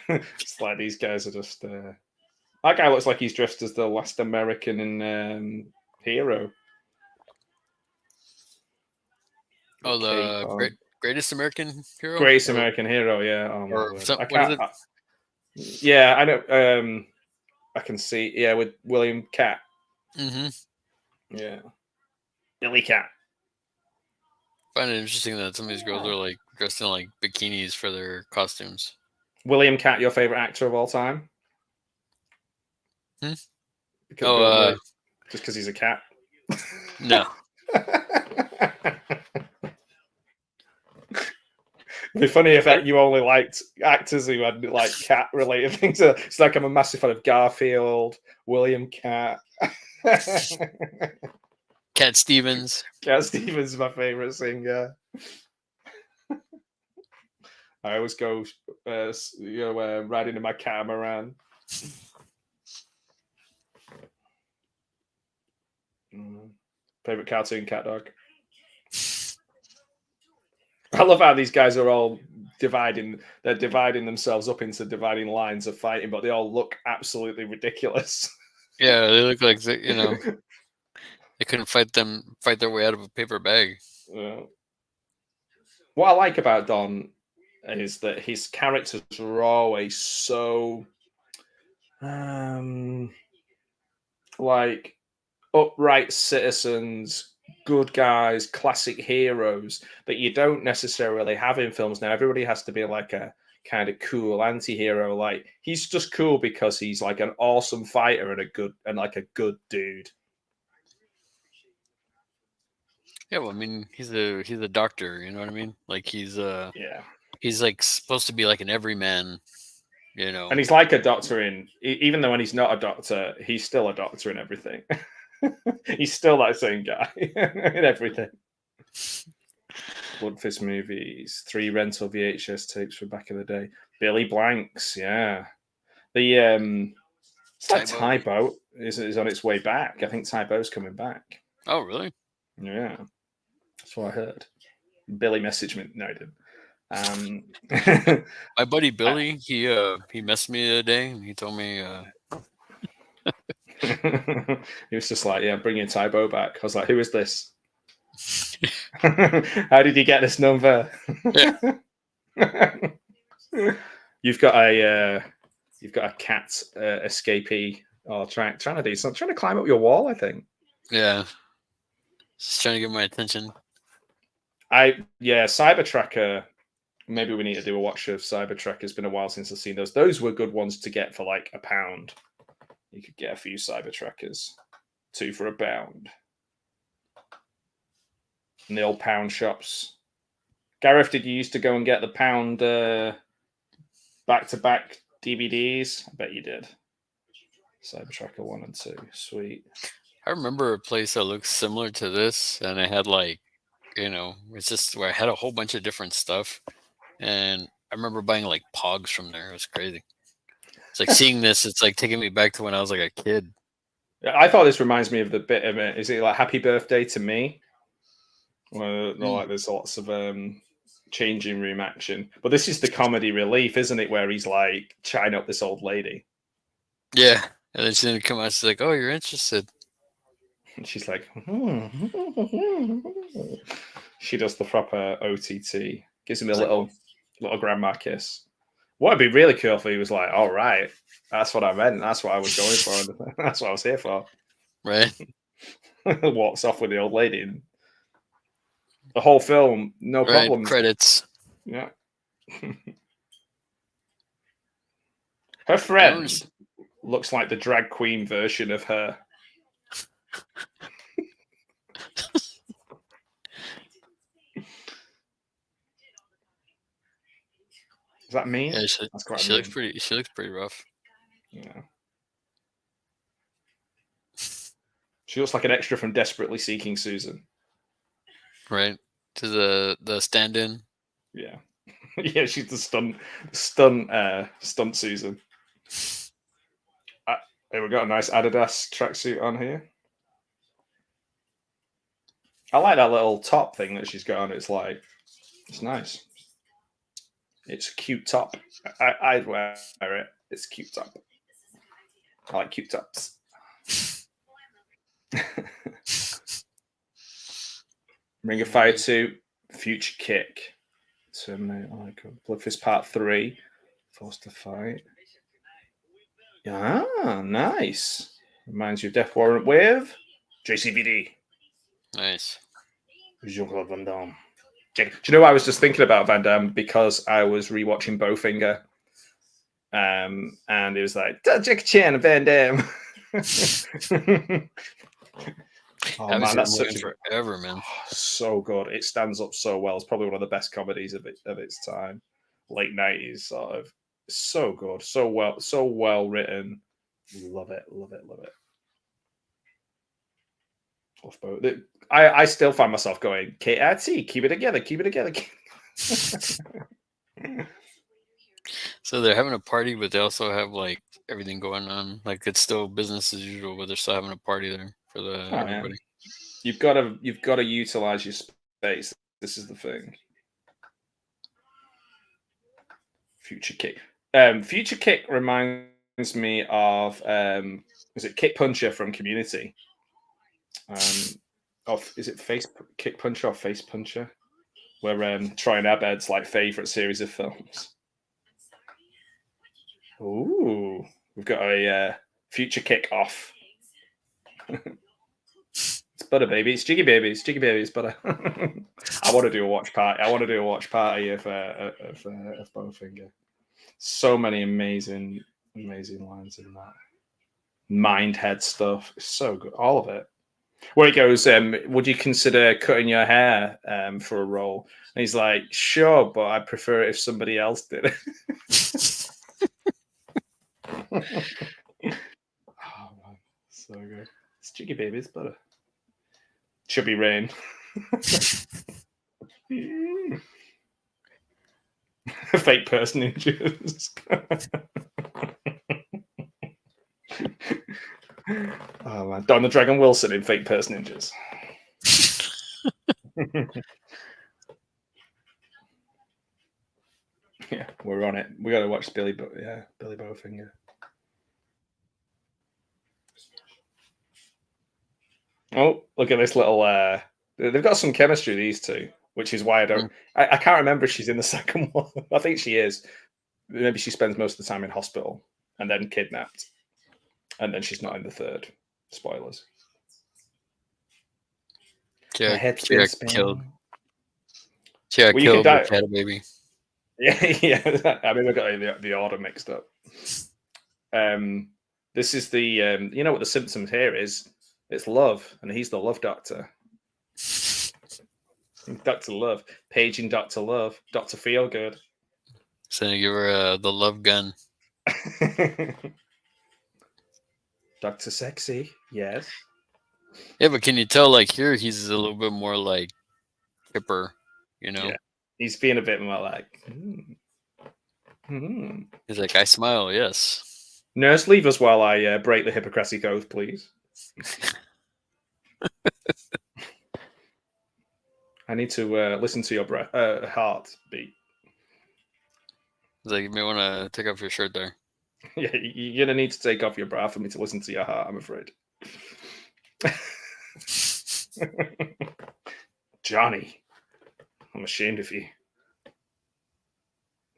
It's like these guys are just... That guy looks like he's dressed as the last American in Hero. Oh, the Greatest American Hero? Greatest American Hero, yeah. Oh, my word. What is it? Yeah, I don't... I can see, yeah, with William Cat. Mm-hmm. Yeah. Billy Cat. I find it interesting that some of these girls are like dressed in like bikinis for their costumes. William Cat, your favorite actor of all time? Just because he's a cat? No. It'd be funny if you only liked actors who had like cat-related things. It's like I'm a massive fan of Garfield, William Cat. Cat Stevens. Cat Stevens is my favorite singer. I always go, riding in my catamaran. Favorite cartoon, Cat Dog. I love how these guys are all dividing themselves up into dividing lines of fighting, but they all look absolutely ridiculous. Yeah, they look like they couldn't fight their way out of a paper bag. Yeah. What I like about Don is that his characters are always so like upright citizens, good guys, classic heroes that you don't necessarily have in films now. Everybody has to be like a kind of cool anti-hero. Like he's just cool because he's like an awesome fighter and a good dude. Yeah, well, I mean, he's a doctor, you know what I mean? Like he's like supposed to be like an everyman, you know. And he's like a doctor even though when he's not a doctor, he's still a doctor in everything. He's still that same guy in everything. Bloodfist movies, 3 rental VHS tapes from back in the day. Billy Blanks, yeah. The Thai Boat is on its way back. I think Thai Boat's coming back. Oh, really? Yeah, that's what I heard. Billy messaged me. No, he didn't. My buddy Billy, he messaged me the other day and he told me. He was just like, yeah, bring your Tybo back. I was like, who is this? How did you get this number? You've got a cat escapee trying to do something, trying to climb up your wall, I think. Yeah. Just trying to get my attention. Cybertracker. Maybe we need to do a watch of Cybertracker. It's been a while since I've seen those. Those were good ones to get for like £1. You could get a few Cybertrackers, 2 for £1. in the old pound shops. Gareth, did you used to go and get the pound back-to-back DVDs? I bet you did. Cybertracker 1 and 2. Sweet. I remember a place that looked similar to this, and it had like, it's just where I had a whole bunch of different stuff, and I remember buying like Pogs from there. It was crazy. It's like seeing this. It's like taking me back to when I was like a kid. I thought this reminds me of the bit of it. Is it like Happy Birthday to Me? Where like there's lots of changing room action, but this is the comedy relief, isn't it? Where he's like chatting up this old lady. Yeah, and then she didn't come out. She's like, "Oh, you're interested." And she's like, she does the proper OTT, gives him a little grandma kiss. What would be really cool if he was like, "All right, that's what I meant. That's what I was going for. That's what I was here for." Right. Walks off with the old lady. And the whole film, no problem. Credits. Yeah. Her friend looks like the drag queen version of her. Is that mean? Yeah, she looks pretty. She looks pretty rough. Yeah. She looks like an extra from Desperately Seeking Susan. Right. To the stand-in. Yeah. Yeah, she's the stunt Susan. Here we got a nice Adidas tracksuit on here. I like that little top thing that she's got on. It's nice. It's a cute top. I'd wear it. It's a cute top. I like cute tops. Ring of Fire 2, Future Kick. Terminate Blood Fist Part 3. Forced to Fight. Ah, nice. Reminds you of Death Warrant with JCVD. Nice. Jean-Claude Van Damme. Do you know what I was just thinking about Van Damme? Because I was rewatching Bowfinger. And it was like, Jackie Chan and Van Damme. Oh, man, that's such forever, man. So good. It stands up so well. It's probably one of the best comedies of its time. Late 90s, sort of. So good. So well written. Love it. Love both. I still find myself going, KRT, keep it together. So they're having a party, but they also have like everything going on. Like it's still business as usual, but they're still having a party there for everybody. Man. You've got to utilize your space. This is the thing. Future Kick. Future Kick reminds me of is it Kick Puncher from Community? Is it Kick Puncher or Face Puncher? Where Troy and Abed's like favorite series of films. Ooh, we've got a Future Kick off. It's butter, baby. It's jiggy, baby. It's butter. I want to do a watch party. of Bowfinger. So many amazing lines in that. Mindhead stuff. It's so good. All of it. Where he goes, would you consider cutting your hair for a role? And he's like, sure, but I prefer it if somebody else did it. Oh, man. So good. It's jiggy, baby. It's butter. Should be rain. Fake person injures. Oh man, Don the Dragon Wilson in Fake Person Ninjas. Yeah, we're on it. We got to watch Billy Bowfinger. Oh, look at this little. They've got some chemistry, these two, which is why I don't. I can't remember if she's in the second one. I think she is. Maybe she spends most of the time in hospital and then kidnapped, and then she's not in the third. Spoilers. She got killed. She got killed. Had a baby. Yeah. I mean, I got the order mixed up. This is the you know what the symptoms here is. It's love, and he's the love doctor. Dr. Love. Paging Dr. Love. Dr. Feelgood. So you were the love gun. Dr. Sexy. Yes. Yeah, but can you tell, like, here he's a little bit more, like, hipper, you know? Yeah. He's being a bit more like, He's like, I smile, yes. Nurse, leave us while I break the Hippocratic Oath, please. I need to listen to your heart beat. He's like, you may want to take off your shirt there. Yeah, you're going to need to take off your bra for me to listen to your heart, I'm afraid. Johnny, I'm ashamed of you.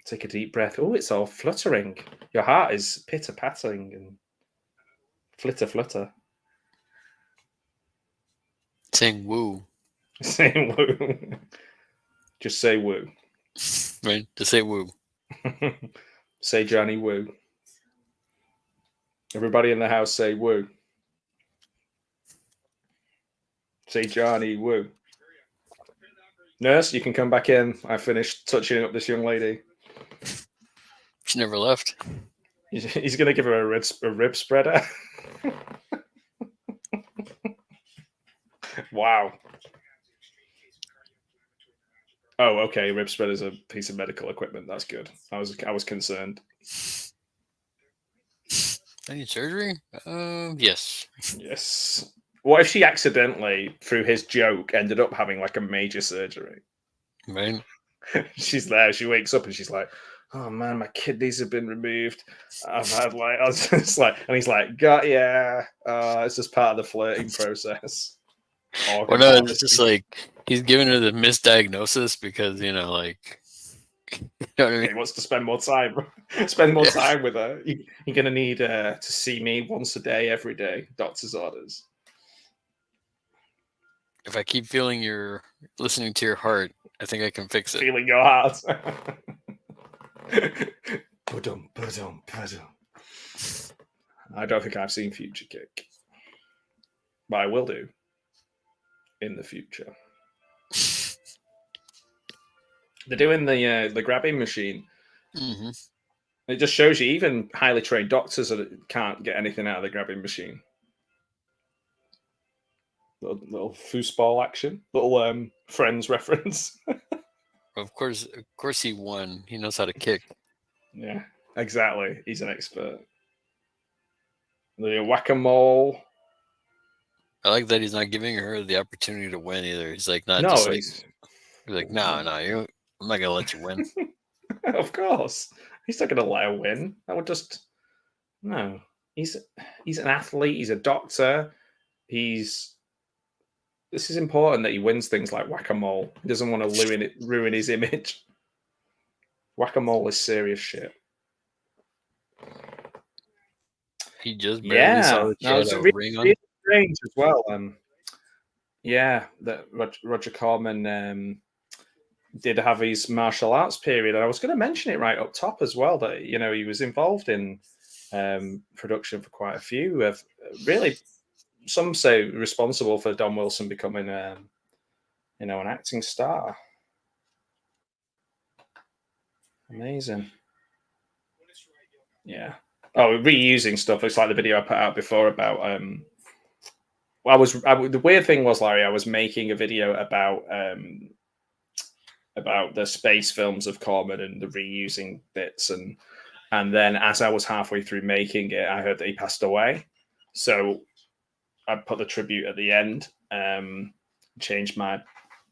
Take a deep breath. Oh, it's all fluttering. Your heart is pitter-pattering and flitter-flutter. Saying woo. Saying woo. Just say woo. Right? Just say woo. Say Johnny woo. Everybody in the house say woo. Say Johnny woo. Nurse, you can come back in. I finished touching up this young lady. She never left. He's going to give her a rib spreader. Wow. Oh, okay. Rib spreader is a piece of medical equipment. That's good. I was concerned. I need surgery? Yes. Yes. What if she accidentally, through his joke, ended up having like a major surgery? Right. She's there. She wakes up and she's like, "Oh man, my kidneys have been removed. I've had like," I was just like, and he's like, "Got yeah." It's just part of the flirting process. Well, no, it's just like he's giving her the misdiagnosis because like, you know what I mean? He wants to spend more time. Time with her. You're gonna need to see me once a day, every day. Doctor's orders. If I keep feeling you're listening to your heart, I think I can fix it. Feeling your heart. I don't think I've seen Future Kick, but I will do in the future. They're doing the grabbing machine. Mm-hmm. It just shows you even highly trained doctors can't get anything out of the grabbing machine. Little foosball action, little Friends reference. Of course, he won. He knows how to kick. Yeah, exactly. He's an expert. The whack-a-mole. I like that he's not giving her the opportunity to win either. He's like, No, he's like, no, I'm not gonna let you win. Of course, he's not going to let her win. That would just no. He's an athlete. He's a doctor. This is important that he wins things like whack-a-mole. He doesn't want to ruin his image. Whack-a-mole is serious shit. He just barely saw the ring on. Really strange as well. That Roger Corman did have his martial arts period, and I was going to mention it right up top as well. That he was involved in production for quite a few. Really, some say responsible for Don Wilson becoming an acting star. Amazing. Yeah. Oh, reusing stuff. It's like the video I put out before about. The weird thing was, Larry, I was making a video about the space films of Corman and the reusing bits, and then as I was halfway through making it, I heard that he passed away. So I put the tribute at the end, changed my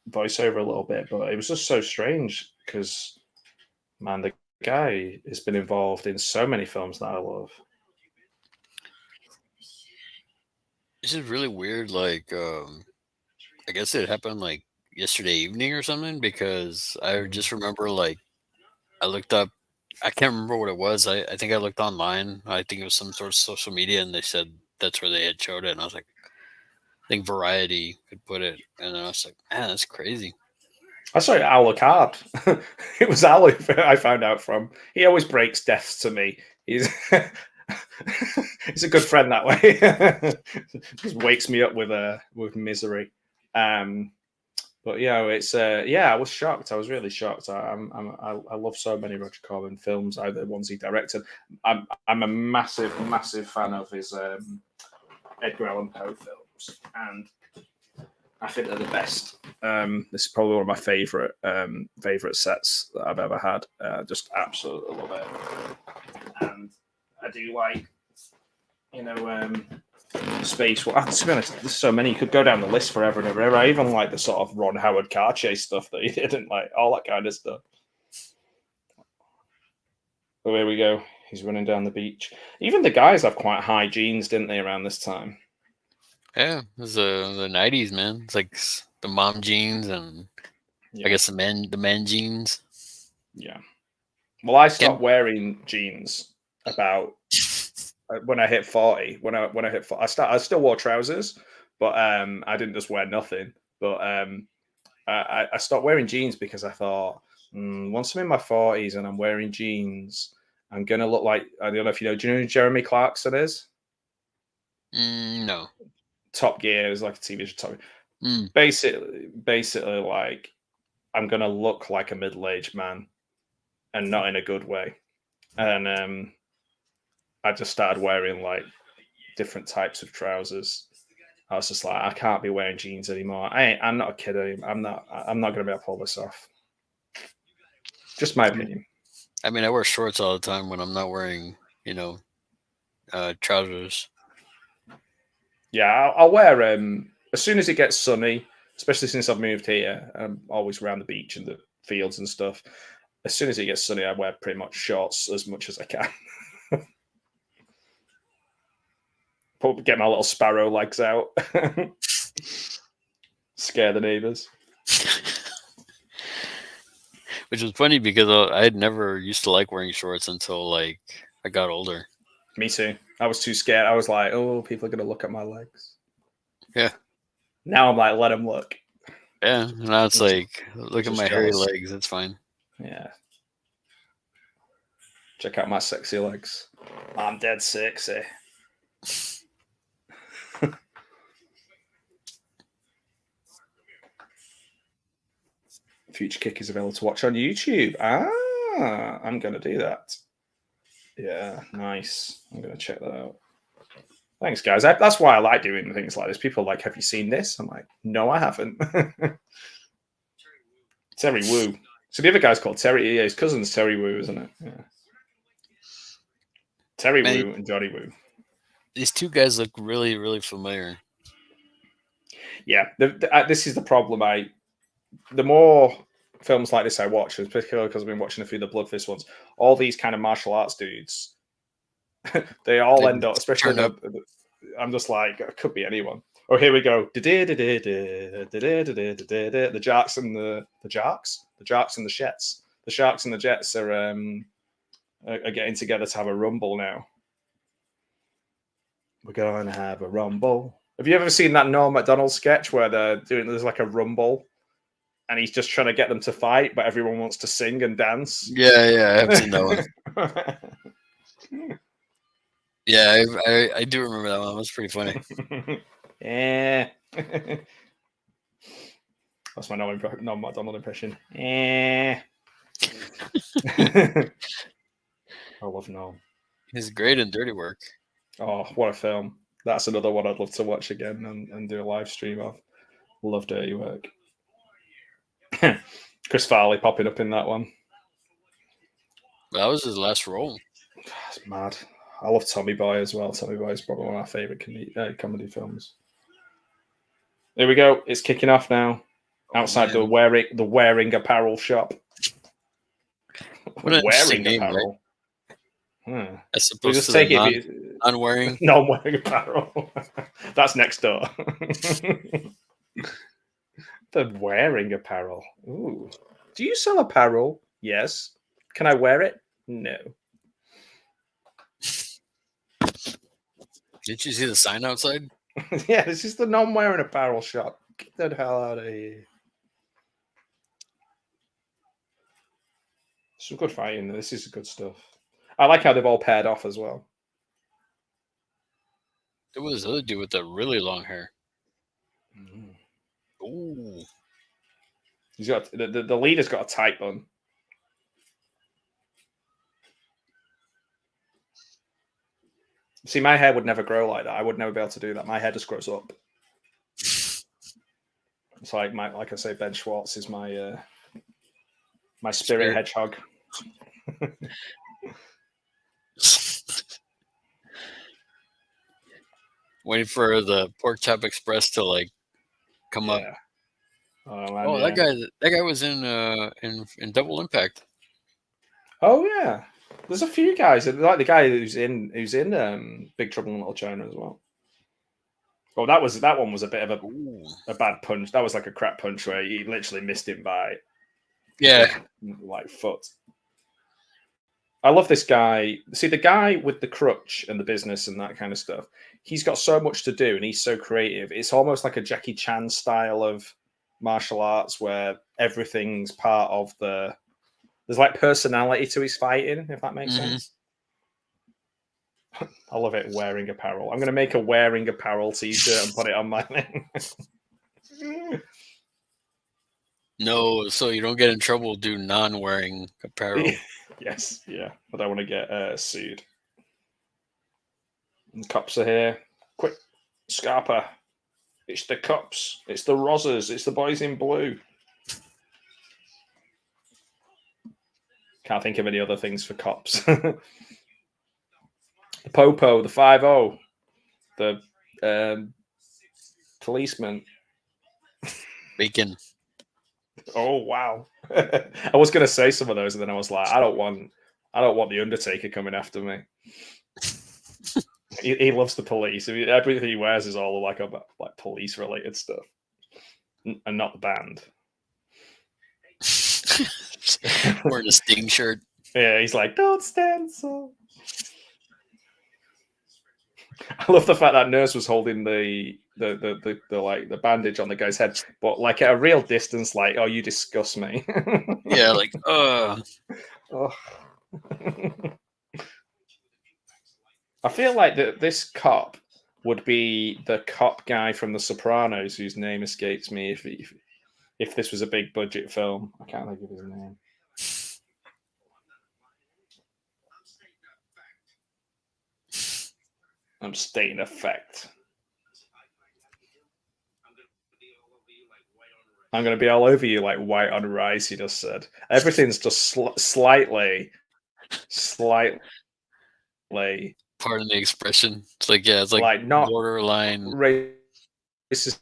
voiceover a little bit, but it was just so strange because, man, the guy has been involved in so many films that I love. This is really weird. Like, I guess it happened like yesterday evening or something, because I just remember, like, I looked up, I can't remember what it was. I think I looked online. I think it was some sort of social media, and they said that's where they had showed it. And I was like, I think Variety could put it. And I was like, man, that's crazy. I saw it at Owl Card. It was Owl I found out from. He always breaks deaths to me. He's he's a good friend that way. Just wakes me up with misery. But But yeah, it's yeah. I was shocked. I was really shocked. I love so many Roger Corman films. The ones he directed. I'm a massive fan of his Edgar Allan Poe films, and I think they're the best. This is probably one of my favorite sets that I've ever had. Just absolutely love it, and I do like, you know, space. Well, to be honest, there's so many. You could go down the list forever and ever. I even like the sort of Ron Howard car chase stuff that he didn't like, all that kind of stuff. Oh, here we go. He's running down the beach. Even the guys have quite high jeans, didn't they, around this time? Yeah, it was the 90s, man. It's like the mom jeans and I guess the men jeans. Yeah. Well, I stopped wearing jeans about when I hit 40. When I hit 40, I still wore trousers, but I didn't just wear nothing. But I stopped wearing jeans because I thought, once I'm in my 40s and I'm wearing jeans, I'm gonna look like, I don't know if you know. Do you know who Jeremy Clarkson is? No. Top Gear is like a TV show. Basically, like I'm gonna look like a middle-aged man, and not in a good way. And I just started wearing like different types of trousers. I was just like, I can't be wearing jeans anymore. I'm not a kid anymore. I'm not gonna be able to pull this off. Just my opinion. I mean, I wear shorts all the time when I'm not wearing, trousers. Yeah, I'll wear as soon as it gets sunny, especially since I've moved here. I'm always around the beach and the fields and stuff. As soon as it gets sunny, I wear pretty much shorts as much as I can. Get my little sparrow legs out. Scare the neighbors. Which was funny because I had never used to like wearing shorts until like I got older. Me too. I was too scared. I was like, oh, people are going to look at my legs. Yeah. Now I'm like, let them look. Yeah. Now it's like, look at my hairy legs. It's fine. Yeah. Check out my sexy legs. I'm dead sexy. Future Kick is available to watch on YouTube. I'm going to do that. Yeah, nice. I'm going to check that out. Thanks, guys. That's why I like doing things like this. People are like, have you seen this? I'm like, no, I haven't. Terry Wu. So the other guy's called Terry. Yeah, his cousin's Terry Wu, isn't it? Yeah. Terry Wu and Johnny Wu. These two guys look really, really familiar. Yeah, this is the problem. The more films like this I watch, particularly because I've been watching a few of the Bloodfist ones, all these kind of martial arts dudes, they all end up, especially I'm just like, it could be anyone. Oh, here we go. The Jarks and the Jets. The Sharks and the Jets are getting together to have a rumble now. We're going to have a rumble. Have you ever seen that Norm Macdonald sketch where there's like a rumble and he's just trying to get them to fight, but everyone wants to sing and dance? Yeah, I have seen that one. Yeah, I do remember that one. It was pretty funny. Yeah. That's my Norm Macdonald impression. Yeah. I love Norm. He's great in Dirty Work. Oh, what a film. That's another one I'd love to watch again and do a live stream of. Love Dirty Work. Chris Farley popping up in that one. That was his last role. That's mad. I love Tommy Boy as well. Tommy Boy is probably one of my favourite comedy films. There we go. It's kicking off now. Outside the wearing apparel shop. What an wearing name, apparel. Right? As opposed just to take unwearing. Non-wearing apparel. That's next door. The wearing apparel. Ooh. Do you sell apparel? Yes. Can I wear it? No. Didn't you see the sign outside? Yeah, this is the non-wearing apparel shop. Get the hell out of here. Some good fighting. This is good stuff. I like how they've all paired off as well. There was this other dude with the really long hair. Ooh. He's got the leader's got a tight bun. See, my hair would never grow like that. I would never be able to do that. My hair just grows up. It's like I say, Ben Schwartz is my my spirit hedgehog. Waiting for the Pork Chop Express to like come up. Oh, man, Oh, that guy was in Double Impact. Oh yeah, there's a few guys like the guy who's in Big Trouble in Little China as well. Oh, that one was a bit of a bad punch. That was like a crap punch where he literally missed him by like foot. I love this guy. See, the guy with the crutch and the business and that kind of stuff, he's got so much to do and he's so creative. It's almost like a Jackie Chan style of martial arts where everything's part of there's like personality to his fighting, if that makes sense. I love it, wearing apparel. I'm going to make a wearing apparel t-shirt and put it on my thing. No, so you don't get in trouble, do non-wearing apparel. Yes, yeah. I don't want to get sued. And the cops are here. Quick, Scarpa. It's the cops. It's the Rozzers. It's the boys in blue. Can't think of any other things for cops. The Popo, the 5-0, the policeman. Bacon. Oh wow! I was going to say some of those, and then I was like, I don't want the Undertaker coming after me. he loves the police. I mean, everything he wears is all like police related stuff, and not the band. Wearing a Sting shirt. Yeah, he's like, don't stand so. I love the fact that nurse was holding the bandage on the guy's head, but like at a real distance, like, oh, you disgust me. Yeah, like, Oh. I feel like this cop would be the cop guy from The Sopranos, whose name escapes me. If this was a big budget film, I can't think of his name. I'm stating a fact. I'm going to be all over you like white on rice, he just said. Everything's just slightly. Pardon the expression. It's like not borderline racist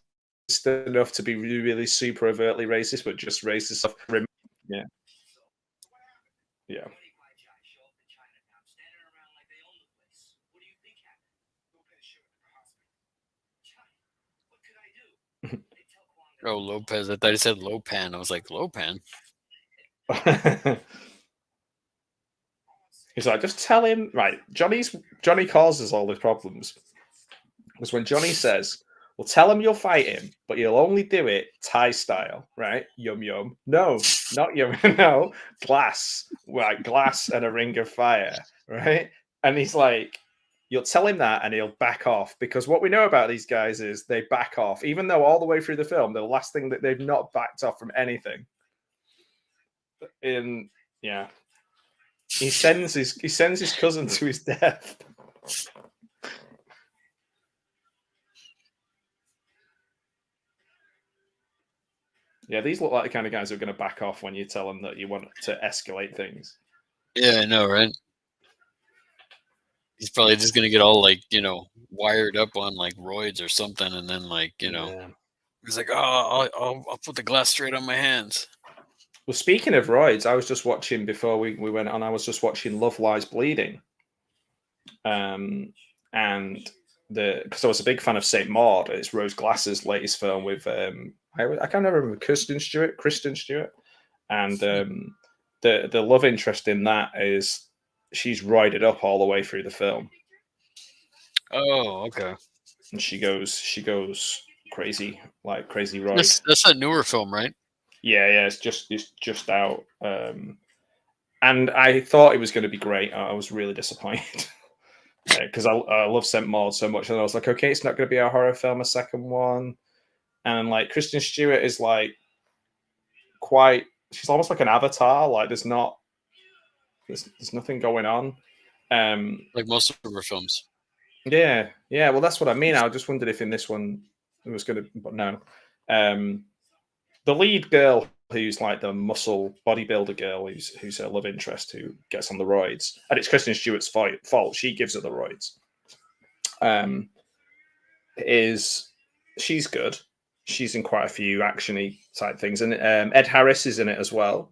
enough to be really, really super overtly racist, but just racist stuff. Yeah. Yeah. Oh, Lopez. I thought he said Lopan. I was like, Lopan? He's like, just tell him. Right, Johnny causes all the problems. Because when Johnny says, well, tell him you'll fight him, but you'll only do it Thai style, right? Yum, yum. No, not yum. No, glass. Right, glass and a ring of fire, right? And he's like, you'll tell him that and he'll back off, because what we know about these guys is they back off, even though all the way through the film, the last thing that they've not backed off from anything. Yeah, he sends his cousin to his death. Yeah, these look like the kind of guys who are going to back off when you tell them that you want to escalate things. Yeah, I know, right? He's probably just gonna get all like, wired up on like roids or something, and then like, he's like, oh, I'll put the glass straight on my hands. Well, speaking of roids, I was just watching before we went on. I was just watching Love Lies Bleeding, and because I was a big fan of Saint Maud. It's Rose Glass's latest film with I can't remember Kristen Stewart, and the love interest in that is. She's roided up all the way through the film. Oh, okay. And she goes crazy, like crazy roid. That's a newer film, right? Yeah, it's just out. And I thought it was going to be great. I was really disappointed because I love Saint Maud so much, and I was like, okay, it's not going to be a horror film, a second one. And like Kristen Stewart is like quite. She's almost like an avatar. Like there's nothing going on. Like most of her films. Yeah. Well, that's what I mean. I just wondered if in this one it was going to, but no. The lead girl, who's like the muscle bodybuilder girl, who's her love interest, who gets on the roids, and it's Kristen Stewart's fault. She gives her the roids. She's good. She's in quite a few actiony type things, and Ed Harris is in it as well.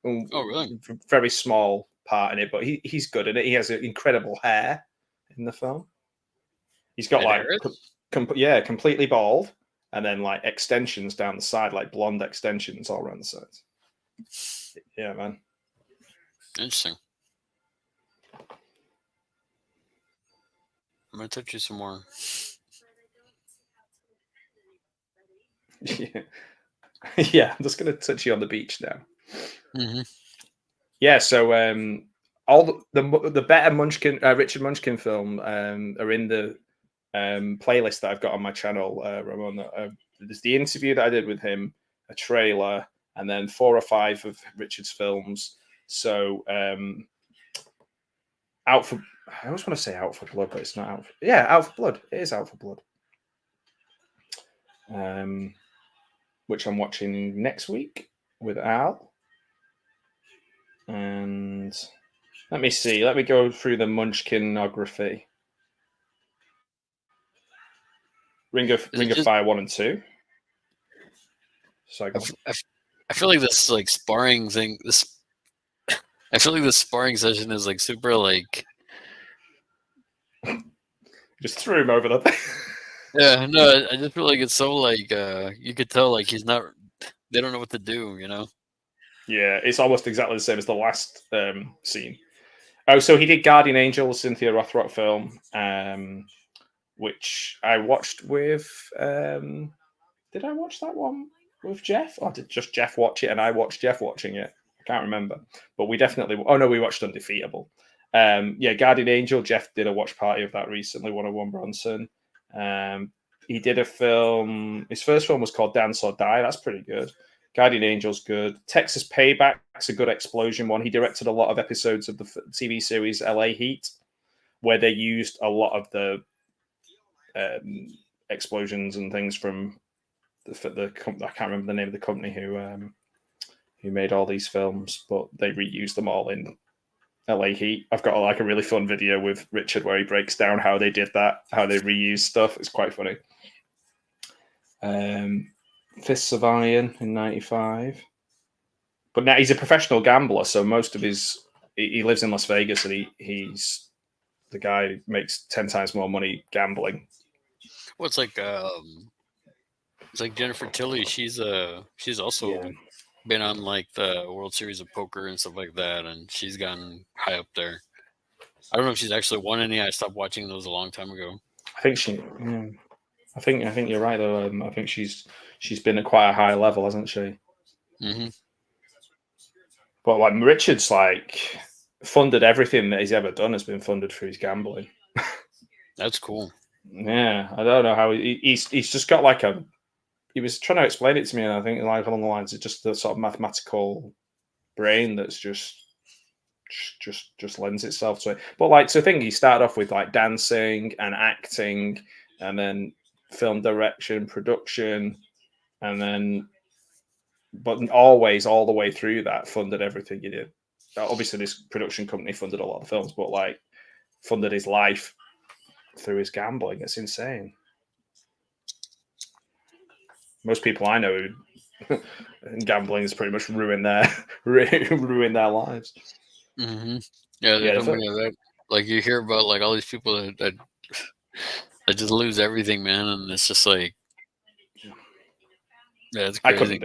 Oh, really? Very small part in it, but he's good in it. He has incredible hair in the film. He's got Ed like completely bald, and then like extensions down the side, like blonde extensions all around the sides. Yeah, man. Interesting. I'm gonna touch you some more. Yeah, I'm just gonna touch you on the beach now. Mm-hmm. Yeah, so all the better Munchkin, Richard Munchkin film are in the playlist that I've got on my channel, Ramon. There's the interview that I did with him, a trailer, and then 4 or 5 of Richard's films. So Out for, I always want to say Out for Blood, but it's not Out for, yeah, Out for Blood. It is Out for Blood. Which I'm watching next week with Al. And let me see. Let me go through the Munchkinography. Ring of Fire 1 and 2. So I feel like this like sparring thing. I feel like this sparring session is like super like. Just threw him over the. Yeah, no, I just feel like it's so like you could tell like he's not. They don't know what to do, you know. Yeah, it's almost exactly the same as the last scene. Oh, so he did Guardian Angel, Cynthia Rothrock film, which I watched with. Did I watch that one with Jeff, or did just Jeff watch it and I watched Jeff watching it? I can't remember, but we definitely. Oh no, we watched Undefeatable. Yeah, Guardian Angel. Jeff did a watch party of that recently. 101 Bronson. He did a film. His first film was called Dance or Die. That's pretty good. Guardian Angel's good. Texas Payback's a good explosion one. He directed a lot of episodes of the TV series LA Heat, where they used a lot of the explosions and things from the I can't remember the name of the company who made all these films, but they reused them all in LA Heat. I've got like a really fun video with Richard where he breaks down how they did that, how they reused stuff. It's quite funny. Fists of Iron in 95. But now he's a professional gambler, so most of he lives in Las Vegas, and he's the guy who makes 10 times more money gambling. Well, it's like Jennifer Tilly. She's also been on like the World Series of Poker and stuff like that, and she's gotten high up there. I don't know if she's actually won any. I stopped watching those a long time ago. I think she. Yeah. I think you're right though. I think she's been at quite a high level, hasn't she? Mm-hmm. But like Richard's like funded everything that he's ever done has been funded through his gambling. That's cool. Yeah, I don't know how he's just got like a. He was trying to explain it to me, and I think like along the lines of just the sort of mathematical brain that's just lends itself to it. But like, so I think he started off with like dancing and acting, and then film direction, production, and then, but always all the way through that funded everything he did. Obviously, this production company funded a lot of films, but like funded his life through his gambling. It's insane. Most people I know gambling has pretty much ruined their lives. Mm-hmm. Yeah, that. Like you hear about like all these people that just lose everything, man, and it's just like, yeah, it's crazy.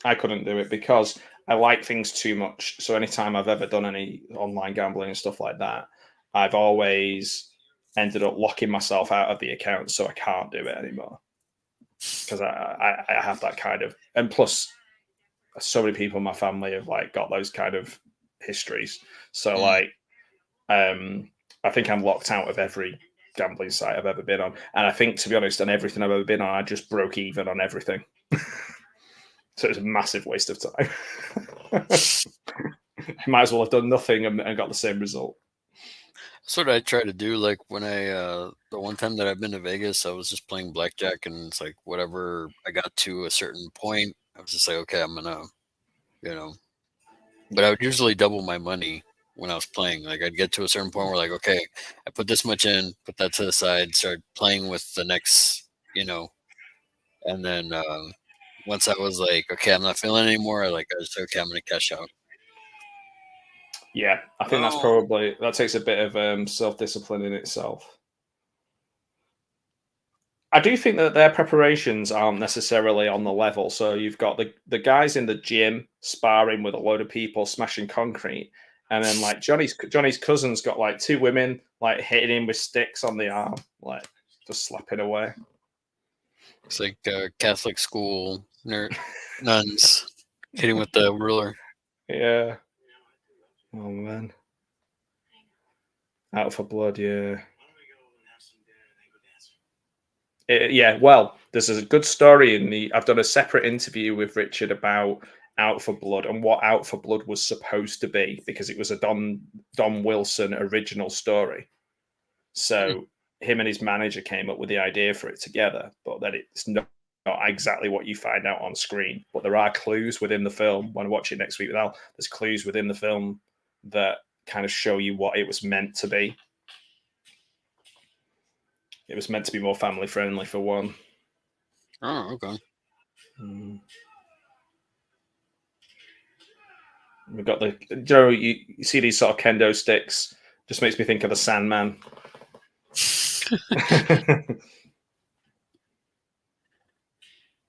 I couldn't do it because I like things too much. So anytime I've ever done any online gambling and stuff like that, I've always ended up locking myself out of the account, so I can't do it anymore. Because I have that kind of, and plus so many people in my family have like got those kind of histories. So like, I think I'm locked out of every gambling site I've ever been on. And I think, to be honest, on everything I've ever been on, I just broke even on everything. So it was a massive waste of time. Might as well have done nothing and got the same result. That's what I try to do. Like when I the one time that I've been to Vegas, I was just playing blackjack, and it's like whatever I got to a certain point, I was just like, okay, I'm gonna, you know. But I would usually double my money when I was playing. Like I'd get to a certain point where like, okay, I put this much in, put that to the side, start playing with the next, and then once I was like, okay, I'm not feeling it anymore, I was okay, I'm gonna cash out. Yeah, I think that takes a bit of self-discipline in itself. I do think that their preparations aren't necessarily on the level. So you've got the guys in the gym sparring with a load of people smashing concrete, and then like Johnny's cousin's got like two women like hitting him with sticks on the arm, like just slapping away. It's like Catholic school nuns hitting with the ruler. Yeah. Oh man. Out for Blood, yeah. Yeah, well, there's a good story in the. I've done a separate interview with Richard about Out for Blood and what Out for Blood was supposed to be, because it was a Don Wilson original story. So him and his manager came up with the idea for it together, but that it's not exactly what you find out on screen. But there are clues within the film. When I watch it next week with Al, there's clues within the film that kind of show you what it was meant to be. It was meant to be more family friendly for one. Oh, okay. We've got you see these sort of kendo sticks. Just makes me think of the Sandman. It's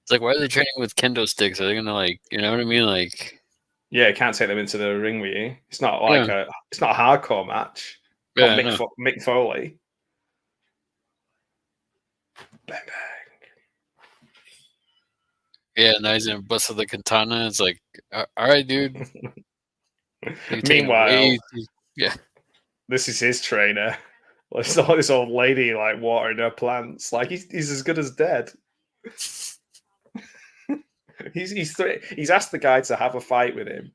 like, why are they training with kendo sticks? Are they gonna you know what I mean? Like, yeah, can't take them into the ring with you. It's not like it's not a hardcore match. Yeah, Mick Foley. Bang bang. Yeah, now he's in bust with the katana. It's like, all right, dude. Meanwhile, yeah, this is his trainer. It's not this old lady like watering her plants. Like he's as good as dead. He's asked the guy to have a fight with him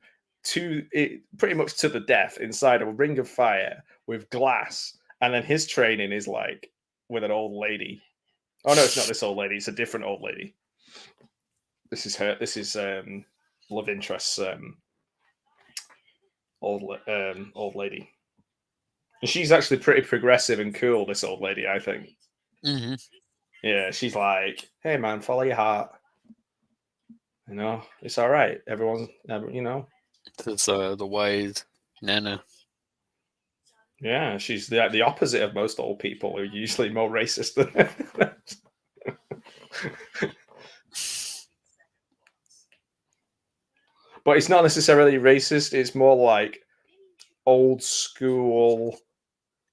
pretty much to the death inside a ring of fire with glass, and then his training is like with an old lady. Oh no, it's not this old lady. It's a different old lady. This is her. This is love interest's old lady. And she's actually pretty progressive and cool. This old lady, I think. Mm-hmm. Yeah, she's like, "Hey man, follow your heart. You know, it's all right. Everyone's, you know." It's the wise Nana. Yeah, she's the opposite of most old people who are usually more racist than. But it's not necessarily racist. It's more like old school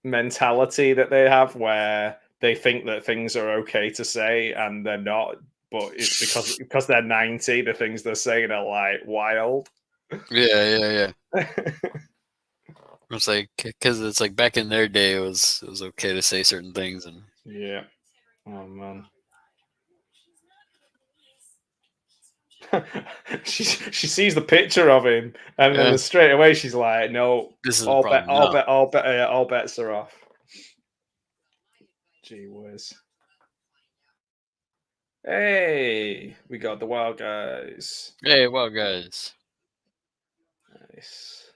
mentality that they have, where they think that things are okay to say and they're not. But it's because they're 90, the things they're saying are like wild. Yeah. It's like, because it's like back in their day, it was okay to say certain things, and yeah. Oh man. she sees the picture of him, and then straight away she's like, "No, this is all bets are off." Gee whiz! Hey, we got the Wild Guys. Hey, Wild Guys. Nice.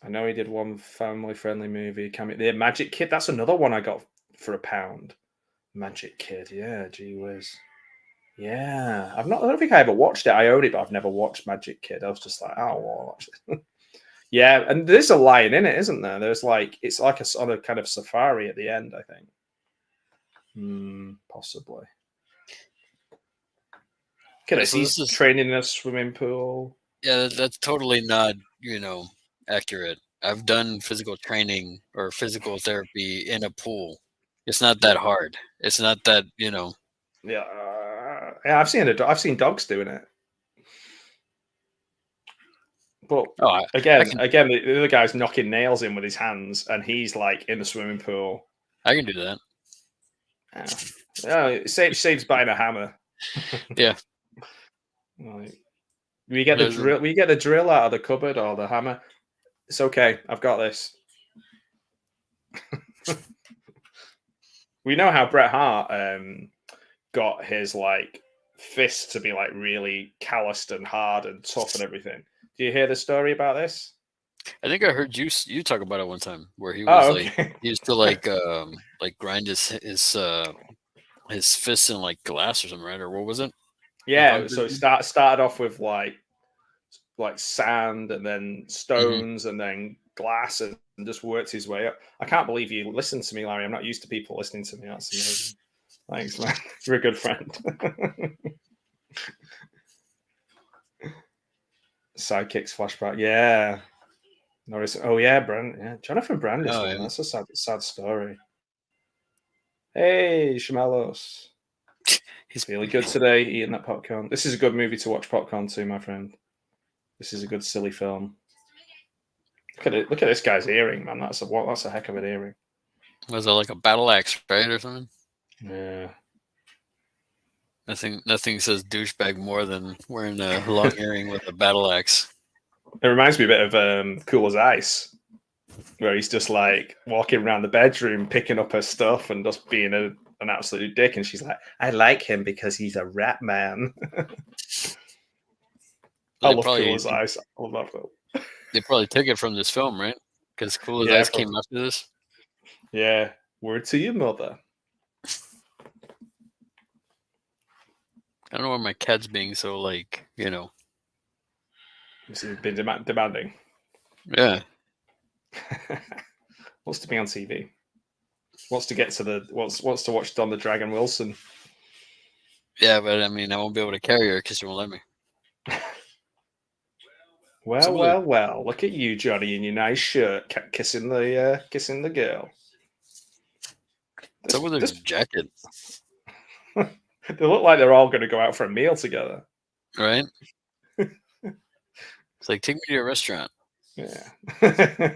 I know he did one family-friendly movie. The Magic Kid. That's another one I got for £1. Magic Kid. Yeah, gee whiz. Yeah, I don't think I ever watched it. I own it, but I've never watched Magic Kid. I was just like, oh, I'll watch it. Yeah, and there's a lion in it, isn't there? There's it's like on a kind of safari at the end, I think. Possibly. Okay, so he's training in a swimming pool. Yeah, that's totally not, accurate. I've done physical training or physical therapy in a pool. It's not that hard. It's not that, Yeah, I've seen it. I've seen dogs doing it. But again, the other guy's knocking nails in with his hands, and he's like in the swimming pool. I can do that. Yeah, it saves buying a hammer. Yeah. Like, we get the There's a- drill. We get the drill out of the cupboard or the hammer. It's okay. I've got this. We know how Bret Hart got his like fists to be like really calloused and hard and tough and everything. Do you hear the story about this? I think I heard you talk about it one time where he was Oh, like okay. he used to like grind his fists in like glass or something, right? Or what was it? Yeah. So it Concrete? started off with like sand and then Mhm. stones and then glass and just worked his way up. I can't believe you listened to me, Larry. I'm not used to people listening to me. That's amazing. Thanks, man. You're a good friend. Sidekicks flashback. Yeah. Norris. Oh yeah, Jonathan Brandis. Oh Man. yeah. That's a sad story. Hey, Shamelos. He's Feeling good today, eating that popcorn. This is a good movie to watch popcorn to, my friend. This is a good silly film. Look at it. Look at this guy's earring, man. That's a heck of an earring. Was it like a battle axe, right, or something? Yeah. Nothing says douchebag more than wearing a long earring with a battle axe. It reminds me a bit of Cool as Ice, where he's just like walking around the bedroom, picking up her stuff and just being an absolute dick. And she's like, I like him because he's a rap man. I love Cool as Ice. I love that film. They probably took it from this film, right? Because Cool as Yeah, Ice came after this. Yeah. Word to your mother. I don't know why my cat's being so like, He's been demanding. Yeah. Wants to be on TV. Wants to get to wants to watch Don the Dragon Wilson. Yeah, but I mean, I won't be able to carry her because she won't let me. Well. Look at you, Johnny, in your nice shirt, kissing the girl. Some with her jacket, They look like they're all going to go out for a meal together. right? It's like, take me to a restaurant. Yeah.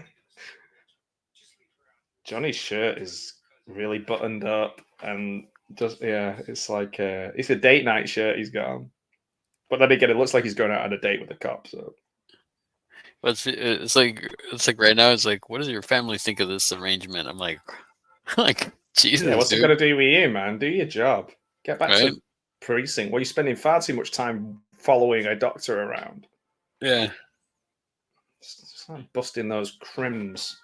Johnny's shirt is really buttoned up and it's like it's a date night shirt he's got on. But then again, it looks like he's going out on a date with a cop. So, But it's like right now, it's like, what does your family think of this arrangement? I'm like, Jesus, yeah, what's dude. it going to do with you, man? Do your job. Get back Right? to precinct. Well, you're spending far too much time following a doctor around. Yeah. Just like busting those crims.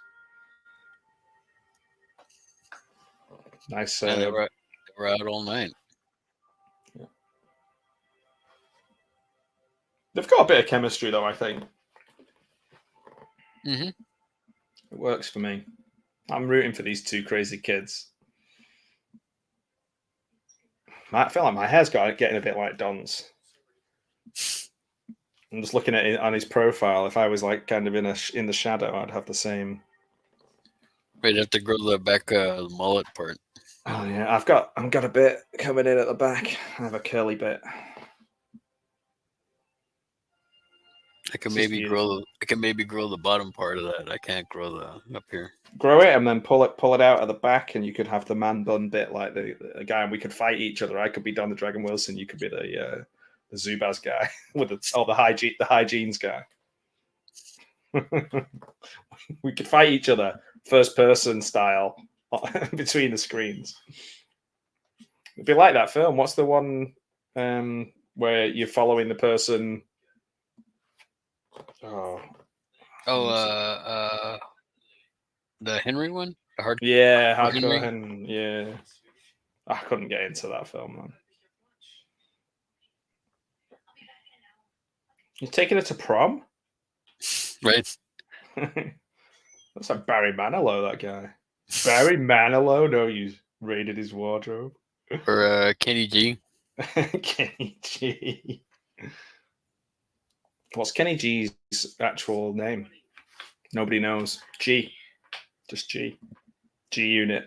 Nice. And they were out all night. Yeah. They've got a bit of chemistry, though, I think. Mm-hmm. It works for me. I'm rooting for these two crazy kids. I feel like my hair's getting a bit like Don's. I'm just looking at it on his profile. If I was like kind of in the shadow, I'd have the same. Right, you have to grow the back mullet part. Oh yeah, I've got a bit coming in at the back. I have a curly bit. I can maybe grow the bottom part of that. I can't grow the up here. Grow it and then pull it out at the back, and you could have the man bun bit like the guy, and we could fight each other. I could be Don the Dragon Wilson. You could be the Zubaz guy with the hygienes guy. We could fight each other first person style between the screens. It'd be like that film. What's the one where you're following the person? The Henry one? Hardcore Henry. Yeah. I couldn't get into that film, man. You're taking her to prom? Right. That's like Barry Manilow, that guy. Barry Manilow? No, you raided his wardrobe. Or Kenny G. Kenny G. What's Kenny G's actual name? Nobody knows. G. Just G. G Unit.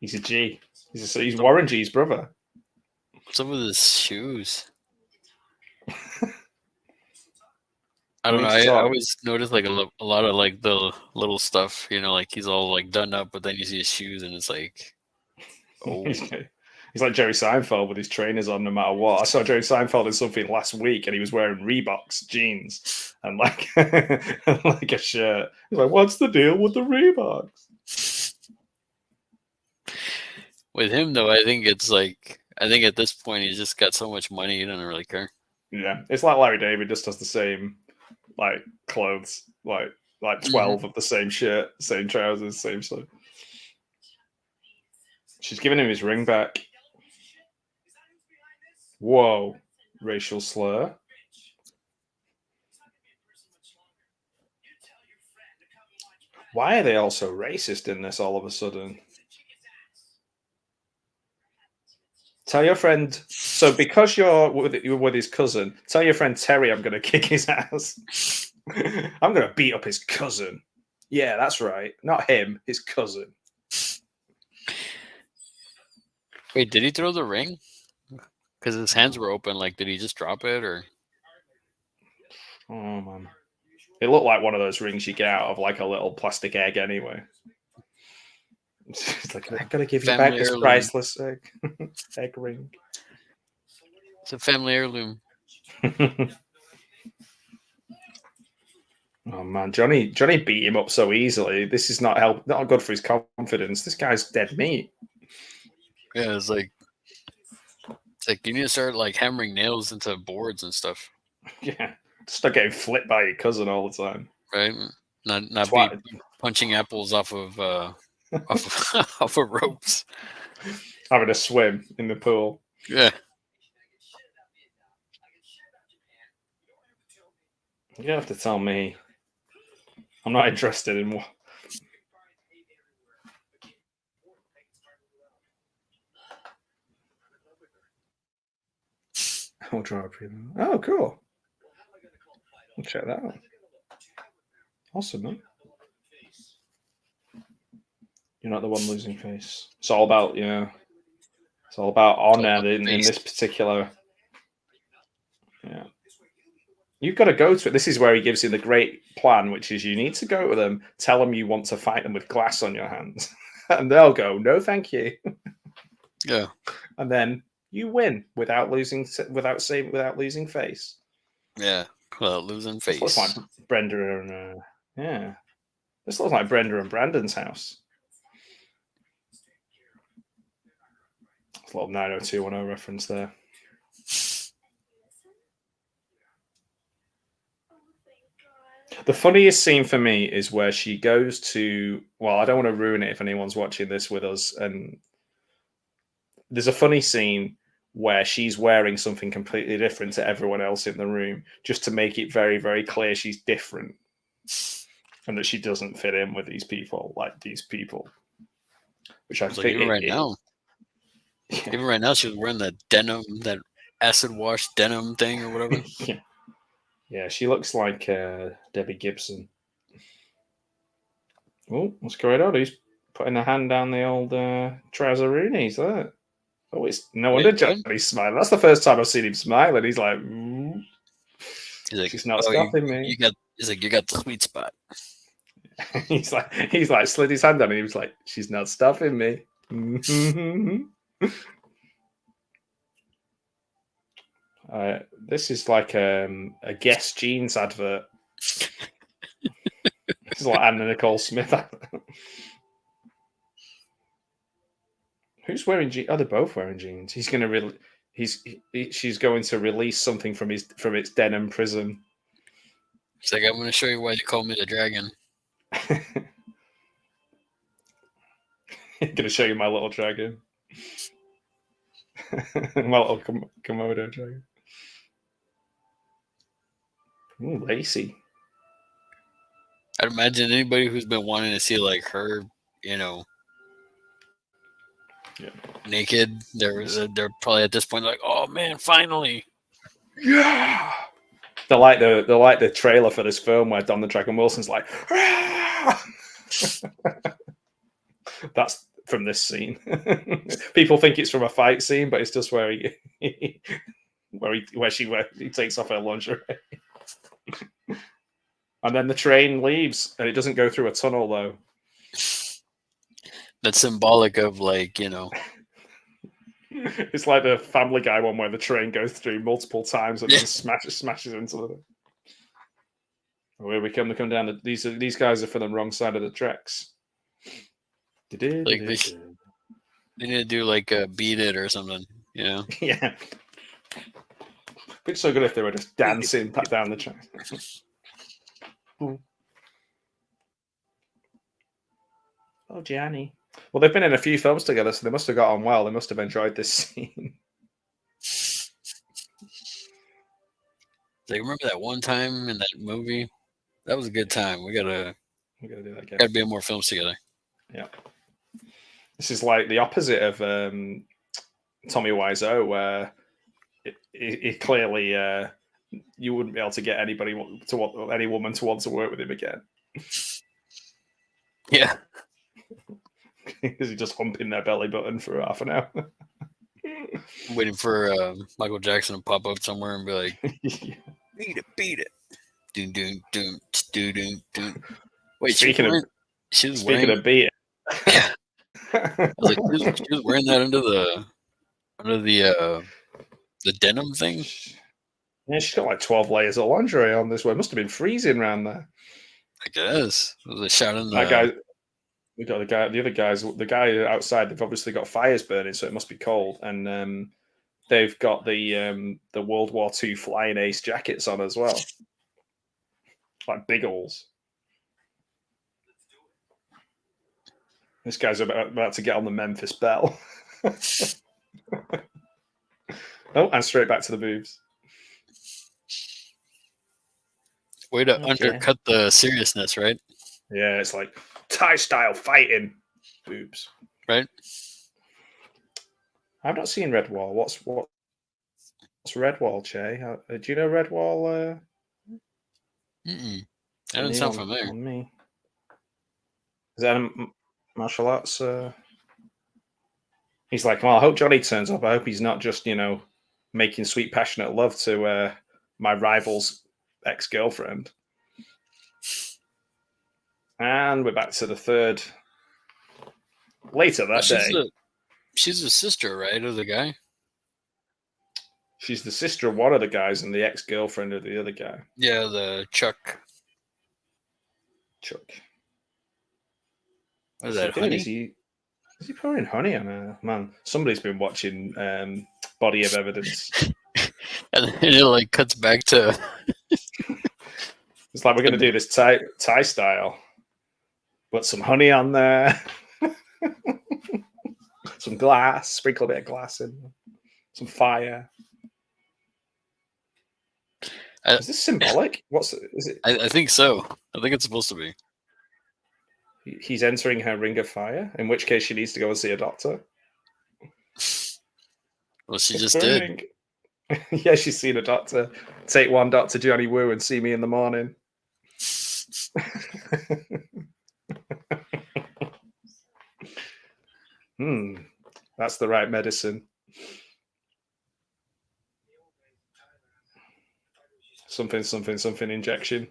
He's a G. He's Warren G's brother. Some of his shoes. I don't know. I always notice like a lot of like the little stuff, like he's all like done up, but then you see his shoes and it's like, oh, he's He's like Jerry Seinfeld with his trainers on no matter what. I saw Jerry Seinfeld in something last week and he was wearing Reeboks jeans and like like a shirt. He's like, what's the deal with the Reeboks? With him though, I think it's like I think at this point he's just got so much money he doesn't really care. Yeah, it's like Larry David just has the same like clothes, like 12 of the same shirt, same trousers, same stuff. She's giving him his ring back. Whoa, racial slur. Why are they all so racist in this all of a sudden? Tell your friend. So because you're with his cousin, tell your friend Terry I'm going to kick his ass. I'm going to beat up his cousin. Yeah, that's right. Not him, his cousin. Wait, did he throw the ring? Because his hands were open. Like, did he just drop it or? Oh man, it looked like one of those rings you get out of like a little plastic egg. Anyway, it's like I'm gonna give you back this priceless egg ring. It's a family heirloom. Oh man, Johnny beat him up so easily. This is not good for his confidence. This guy's dead meat. Yeah, it's like you need to start like hammering nails into boards and stuff. Yeah, start getting flipped by your cousin all the time. Right, not be punching apples off of off of ropes. Having a swim in the pool. Yeah. You don't have to tell me. I'm not interested in what. I'll draw a preview. Oh, cool. I'll check that out. Awesome, man. You're not the one losing face. It's all about, it's all about honor in this particular. Yeah. You've got to go to it. This is where he gives you the great plan, which is you need to go to them, tell them you want to fight them with glass on your hands. And they'll go, no, thank you. Yeah. And then you win without losing face. Yeah, without losing face. This looks like Brenda and yeah. This looks like Brenda and Brandon's house. It's a little 90210 reference there. The funniest scene for me is where she goes to. Well, I don't want to ruin it if anyone's watching this with us. And there's a funny scene where she's wearing something completely different to everyone else in the room, just to make it very, very clear she's different and that she doesn't fit in with these people, Which I think even right now, she was wearing that denim, that acid wash denim thing or whatever. Yeah, she looks like Debbie Gibson. Oh, what's going on? He's putting a hand down the old trouseroonies there. Oh, it's no wonder Johnny's smiling. That's the first time I've seen him smile, and he's like, he's like, she's not stopping me. He's like, you got the sweet spot. he's like slid his hand down, and he was like, she's not stopping me. This is like a Guess Jeans advert. This is like Anna Nicole Smith advert. Who's wearing jeans? Oh, they're both wearing jeans. She's going to release something from its denim prison. It's like, I'm going to show you why they call me the dragon. I'm going to show you my little dragon. My little Komodo dragon. Ooh, lacy. I'd imagine anybody who's been wanting to see like her, naked, they're probably at this point like, oh man, finally. Yeah. They're like the trailer for this film where Don the Dragon Wilson's like, that's from this scene. People think it's from a fight scene, but it's just where he takes off her lingerie. And then the train leaves, and it doesn't go through a tunnel though. That's symbolic of like, It's like the Family Guy one where the train goes through multiple times and then smashes into the. Oh, here we come. They come down. These guys are for the wrong side of the tracks. Like they need to do like a Beat It or something. You know? Yeah. It's so good if they were just dancing down the track. Oh, Gianni. Well, they've been in a few films together, so they must have got on well. They must have enjoyed this scene. Like, remember that one time in that movie? That was a good time. We gotta do that again. Gotta be in more films together. Yeah. This is like the opposite of Tommy Wiseau, where it clearly you wouldn't be able to get any woman to want to work with him again. Yeah. Because he's just humping their belly button for half an hour. I'm waiting for Michael Jackson to pop up somewhere and be like, Yeah. beat it. Doon, doon, doon, doon, doon, doon. Wait, Speaking of beat it. Yeah. I was like, she was wearing that under the denim thing. Yeah, she's got like 12 layers of lingerie on this one. It must have been freezing around there. I guess. It was a shot in the that guy. We got the other guys. The guy outside. They've obviously got fires burning, so it must be cold. And they've got the World War II flying ace jackets on as well, like big holes. This guy's about to get on the Memphis Belle. Oh, and straight back to the boobs. Way to undercut the seriousness, right? Yeah, it's like Thai style fighting boobs. Right. I've not seen Redwall. What's Redwall, Che? Do you know Redwall? That doesn't sound familiar. On me. Is that a martial arts? He's like, well, I hope Johnny turns up. I hope he's not just, making sweet, passionate love to my rival's ex-girlfriend. And we're back to the third. Later that day. She's the sister, right, of the guy? She's the sister of one of the guys and the ex-girlfriend of the other guy. Yeah, the Chuck. What is that, honey? Is he pouring honey on her? Man, somebody's been watching Body of Evidence. And it like cuts back to... It's like, we're going to do this Thai style. Put some honey on there. Some glass. Sprinkle a bit of glass in. Some fire. Is this symbolic? Is it? I think so. I think it's supposed to be. He's entering her ring of fire, in which case she needs to go and see a doctor. Well, she just did. Yeah, she's seen a doctor. Take one, Dr. Johnny Woo, and see me in the morning. That's the right medicine. Something injection.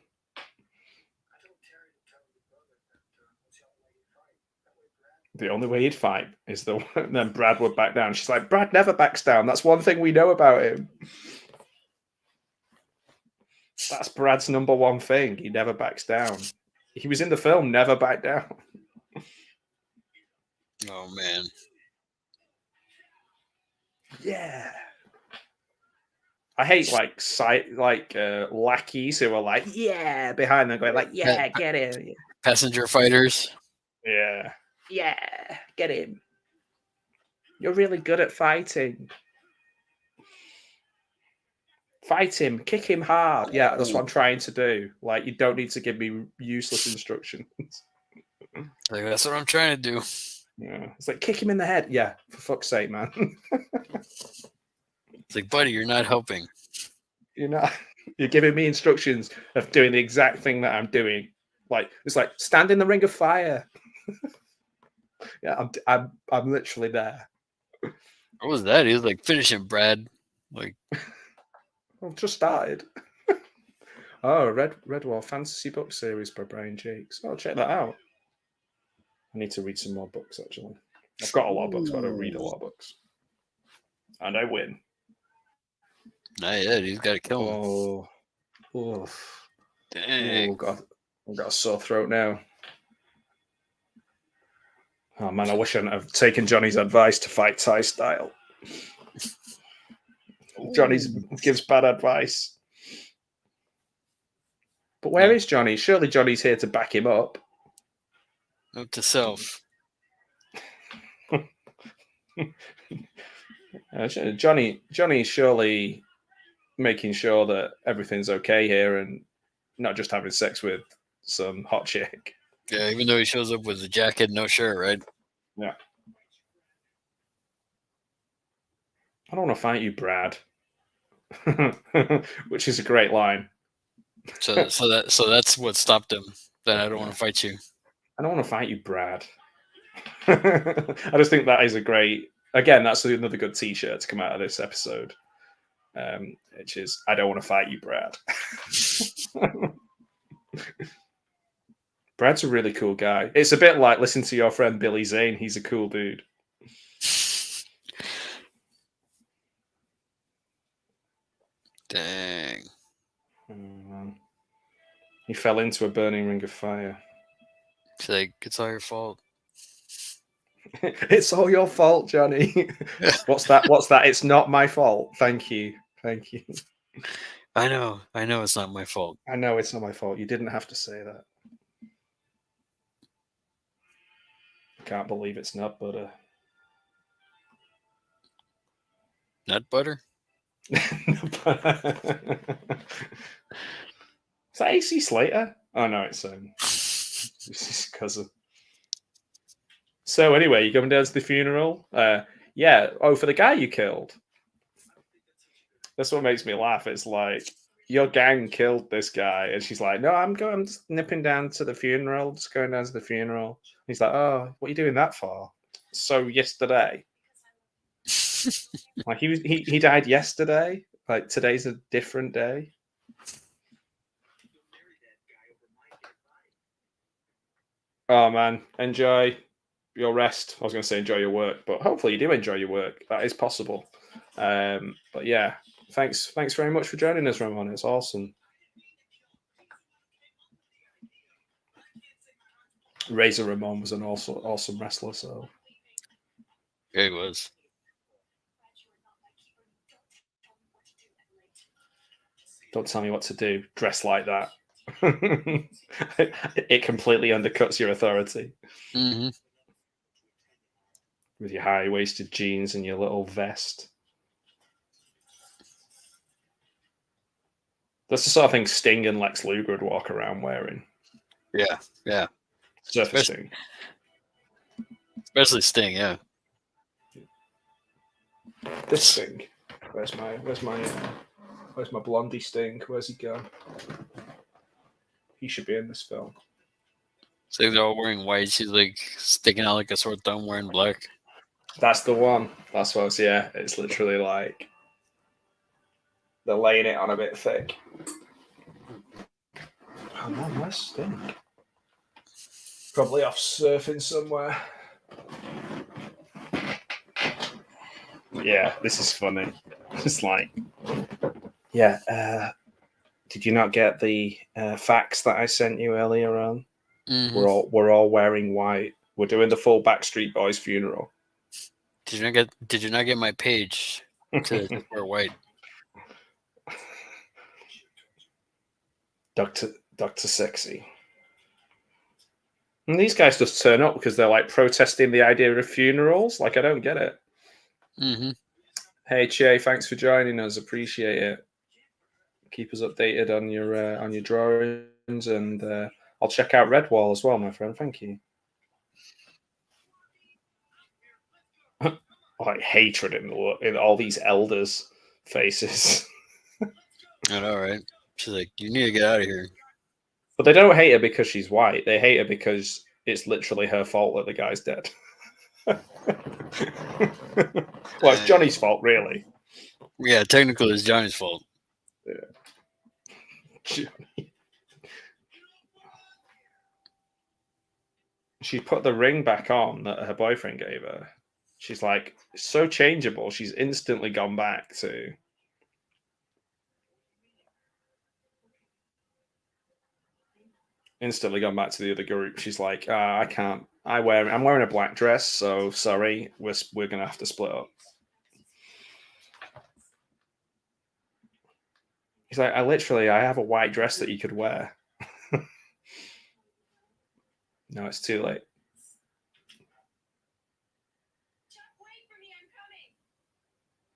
The only way he'd fight is then Brad would back down. She's like, Brad never backs down. That's one thing we know about him. That's Brad's number one thing. He never backs down. He was in the film, never back down. Oh, man. Yeah. I hate lackeys who are like, yeah, behind them going like, yeah, get him. Passenger fighters. Yeah. Yeah, get him. You're really good at fighting. Fight him, kick him hard. Yeah, that's what I'm trying to do. Like, you don't need to give me useless instructions. Like, that's what I'm trying to do. Yeah, it's like, kick him in the head. Yeah, for fuck's sake, man. It's like, buddy, you're not helping. You're giving me instructions of doing the exact thing that I'm doing. Like, it's like, stand in the ring of fire. Yeah, I'm literally there. What was that? He was like, finish him, Brad. Like, I've just started. Oh, Redwall Fantasy Book Series by Brian Jakes. I'll check that out. I need to read some more books, actually. I've got a lot of books, but I don't read a lot of books. And I win. Not yet. He's got to kill him. Oh, oof. Dang. Oh, God. I've got a sore throat now. Oh, man, I wish I hadn't have taken Johnny's advice to fight Thai style. Johnny gives bad advice. But where is Johnny? Surely Johnny's here to back him up. Note to self. Johnny's surely making sure that everything's okay here and not just having sex with some hot chick. Yeah, even though he shows up with a jacket and no shirt, right? Yeah. I don't want to fight you, Brad. Which is a great line. So that's what stopped him. That I don't want to fight you. I don't want to fight you, Brad. I just think that is a great. Again, that's another good T-shirt to come out of this episode, which is "I don't want to fight you, Brad." Brad's a really cool guy. It's a bit like listen to your friend Billy Zane. He's a cool dude. Dang. He fell into a burning ring of fire. It's like, it's all your fault. It's all your fault, Johnny. What's that? It's not my fault. Thank you. I know it's not my fault. I know it's not my fault. You didn't have to say that. I can't believe it's nut butter. Nut butter? Is that AC Slater? Oh no, it's his cousin. So anyway, you coming down to the funeral? Yeah. Oh, for the guy you killed. That's what makes me laugh. It's like your gang killed this guy, and she's like, "No, I'm just nipping down to the funeral. Just going down to the funeral." He's like, "Oh, what are you doing that for?" So yesterday, like he died yesterday. Like today's a different day. Oh man, enjoy your rest. I was going to say enjoy your work, but hopefully you do enjoy your work. That is possible. But yeah, thanks very much for joining us, Ramon. It's awesome. Razor Ramon was an awesome wrestler. So Yeah, he was. Don't tell me what to do. Dress like that. It completely undercuts your authority. Mm-hmm. With your high-waisted jeans and your little vest. That's the sort of thing Sting and Lex Luger would walk around wearing. Yeah. Surfer Sting. Especially Sting, yeah. This Sting. Where's my blondie Sting? Where's he gone? He should be in this film. So they're all wearing white. She's like sticking out like a sore thumb wearing black. That's the one. That's what I was, yeah. It's literally like they're laying it on a bit thick. Oh man, where's Sting? Probably off surfing somewhere. Yeah, this is funny. It's like, yeah, did you not get the fax that I sent you earlier on? Mm-hmm. We're all wearing white. We're doing the full Backstreet Boys funeral. Did you not get my page to wear white? Dr. Sexy. And these guys just turn up because they're like protesting the idea of funerals. Like, I don't get it. Mm-hmm. Hey Che, thanks for joining us. Appreciate it. Keep us updated on your drawings, and I'll check out Redwall as well, my friend. Thank you. Like hatred in all these elders' faces. I know, right? She's like, you need to get out of here. But they don't hate her because she's white. They hate her because it's literally her fault that the guy's dead. Well, it's Johnny's fault, really. Yeah, technically it's Johnny's fault. Yeah. Johnny. She put the ring back on that her boyfriend gave her. She's like so changeable. She's instantly gone back to. Instantly gone back to the other group. She's like, I can't. I'm wearing a black dress, so sorry, we're gonna have to split up. He's like, I have a white dress that you could wear. No, it's too late.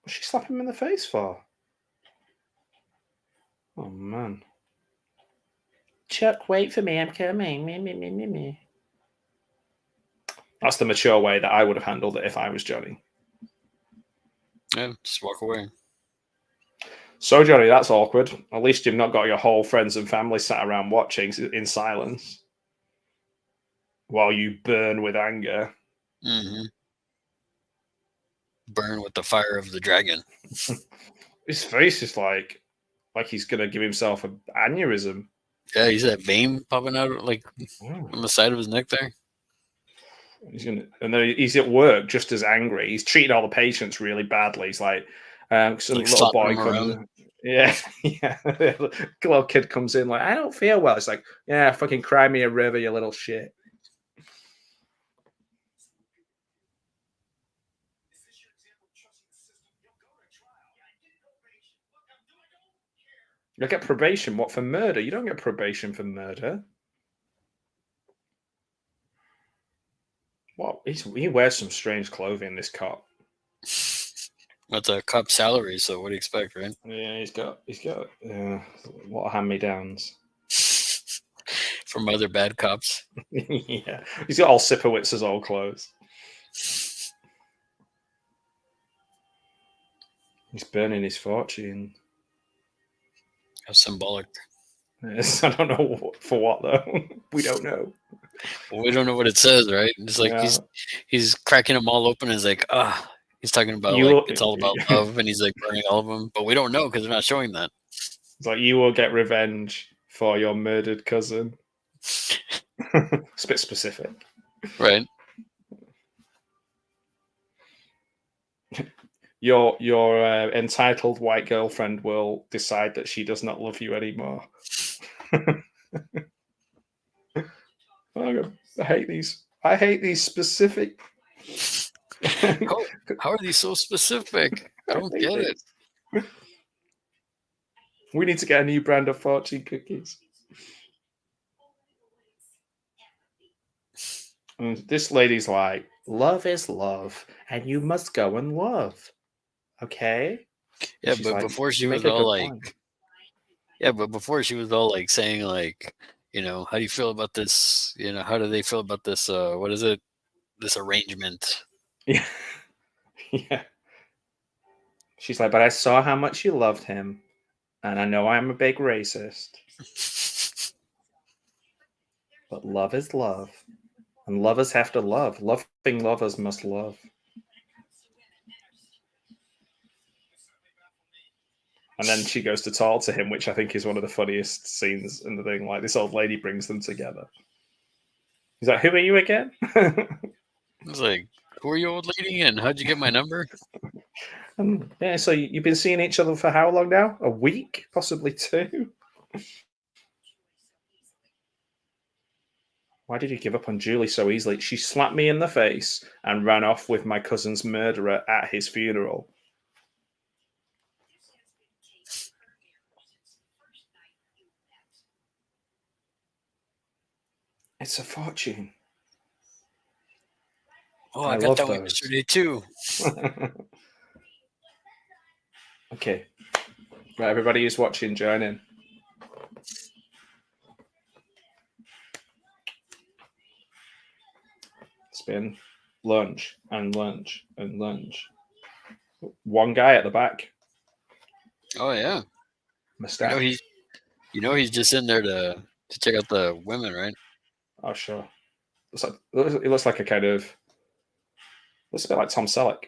What's she slapping him in the face for? Oh man. Chuck, wait for me, I'm coming. Me. That's the mature way that I would have handled it if I was Johnny. Yeah, just walk away. So, Johnny, that's awkward. At least you've not got your whole friends and family sat around watching in silence while you burn with anger. Mm-hmm. Burn with the fire of the dragon. His face is like he's going to give himself an aneurysm. Yeah, he's that vein popping out like on the side of his neck there. And then he's at work just as angry. He's treating all the patients really badly. He's like, some Like little boy slapping 'em comes. around. Yeah, yeah. Little kid comes in like, I don't feel well. It's like, yeah, fucking cry me a river, you little shit. You'll get probation. What, for murder? You don't get probation for murder. What? He wears some strange clothing, this cop. That's a cop salary, so what do you expect, right? Yeah, he's got a lot of hand-me-downs. From other bad cops. Yeah, he's got all Sipowitz's old clothes. He's burning his fortune. How symbolic. Yes, I don't know for what though. We don't know. Well, we don't know what it says, right? It's like Yeah. he's cracking them all open. And he's like, he's talking about it's all about love, and he's like burning all of them, but we don't know because they're not showing that. It's like, you will get revenge for your murdered cousin. It's a bit specific, right? Your entitled white girlfriend will decide that she does not love you anymore. I hate these. I hate these specific. How are these so specific? I don't get it. We need to get a new brand of fortune cookies. And this lady's like, love is love, and you must go and love. Okay? Yeah, She's but like, before she "You was make a all good like, point." saying like, how do you feel about this? How do they feel about this? What is it? This arrangement. Yeah. Yeah. She's like, but I saw how much you loved him, and I know I'm a big racist. But love is love. And lovers have to love. Loving lovers must love. And then she goes to talk to him, which I think is one of the funniest scenes in the thing. Like, this old lady brings them together. He's like, who are you again? It's like, who are you, old lady, and how'd you get my number? Yeah, so you've been seeing each other for how long now? A week? Possibly 2? Why did you give up on Julie so easily? She slapped me in the face and ran off with my cousin's murderer at his funeral. It's a fortune. Oh, I got that one yesterday too. Okay. Right, everybody who's watching, join in. Spin, lunge, and lunge, and lunge. One guy at the back. Oh yeah. Mustache. He's just in there to check out the women, right? Oh sure. It looks like a kind of. Looks a bit like Tom Selleck.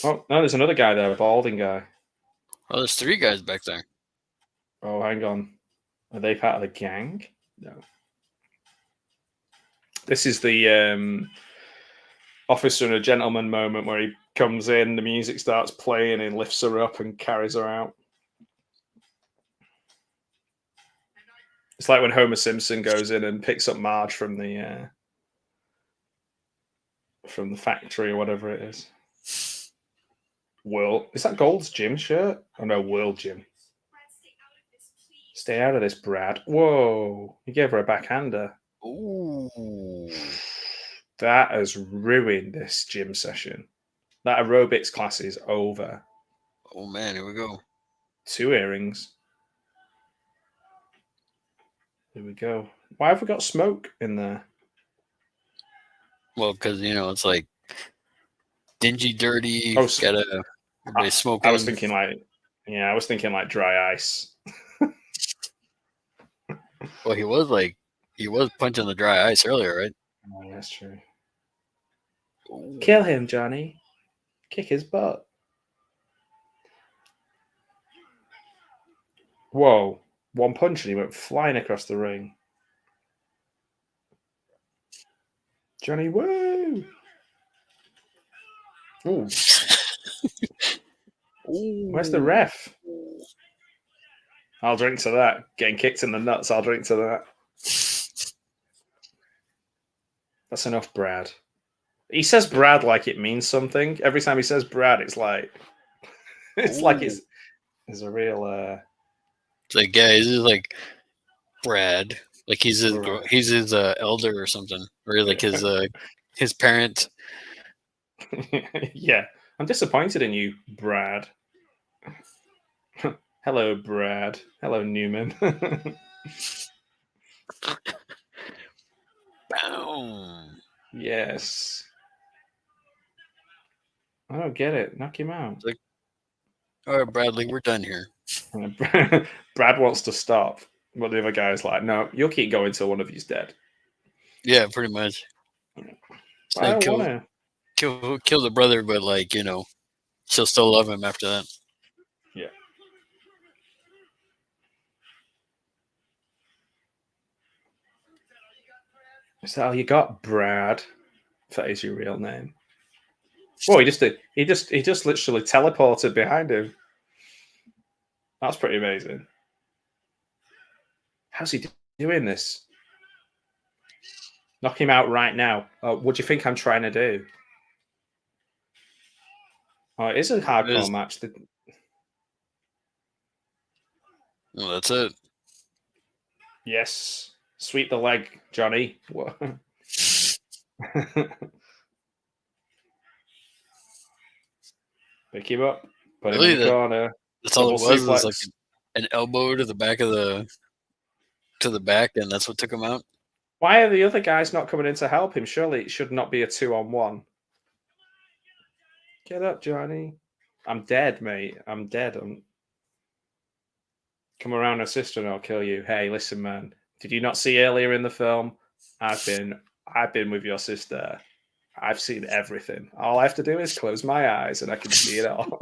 Oh no, there's another guy there, a balding guy. Oh, there's 3 guys back there. Oh, hang on. Are they part of the gang? No. This is the officer and a gentleman moment where he comes in, the music starts playing, and lifts her up and carries her out. It's like when Homer Simpson goes in and picks up Marge from the factory or whatever it is. World, is that Gold's gym shirt? Oh no, World Gym. Stay out of this, Brad. Whoa, he gave her a backhander. Ooh. That has ruined this gym session. That aerobics class is over. Oh man, here we go. 2 earrings. Here we go. Why have we got smoke in there? Well, because it's like dingy, dirty. Oh, Everybody smoking. I was thinking like dry ice. Well, he was punching the dry ice earlier, right? Oh, that's true. Ooh. Kill him, Johnny. Kick his butt. Whoa. One punch and he went flying across the ring. Johnny, woo! Ooh. Where's the ref? I'll drink to that. Getting kicked in the nuts, I'll drink to that. That's enough, Brad. He says Brad like it means something. Every time he says Brad, it's like it's like it's a real It's like, yeah, he's just like Brad. Like he's his elder or something. Or like his parent. Yeah. I'm disappointed in you, Brad. Hello, Brad. Hello, Newman. Boom. Yes. I don't get it. Knock him out. Like, all right, Bradley, we're done here. Brad wants to stop, but the other guy's like, no, you'll keep going till one of you's dead. Yeah, pretty much. I Like, don't want to. kill the brother, but she'll still love him after that. Yeah. Is that all you got, Brad? If that is your real name. Oh, he just literally teleported behind him. That's pretty amazing. How's he doing this? Knock him out right now. What do you think I'm trying to do? Oh, it is a hardcore match. Well, that's it. Yes. Sweep the leg, Johnny. Pick him up. Put him in the corner. That's all it was like an elbow to the back and that's what took him out. Why are the other guys not coming in to help him? Surely it should not be a 2-on-1. Get up, Johnny. I'm dead, mate. I'm dead. Come around, a sister, and I'll kill you. Hey, listen, man. Did you not see earlier in the film? I've been with your sister. I've seen everything. All I have to do is close my eyes and I can see it all.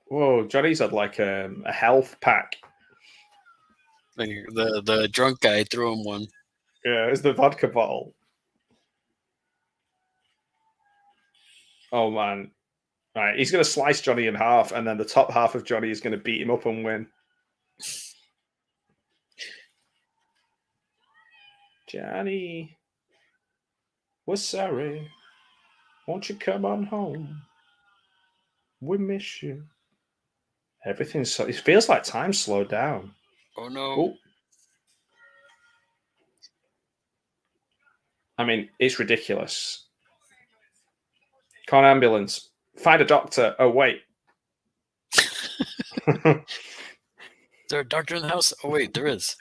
Whoa, Johnny's had like a health pack. Like the drunk guy threw him one. Yeah, it's the vodka bottle. Oh man. Right, he's going to slice Johnny in half, and then the top half of Johnny is going to beat him up and win. Johnny, we're sorry. Won't you come on home? We miss you. Everything's so... It feels like time slowed down. Oh, no. Ooh. I mean, it's ridiculous. Call an ambulance. Find a doctor. Oh, wait. Is there a doctor in the house? Oh, wait, there is.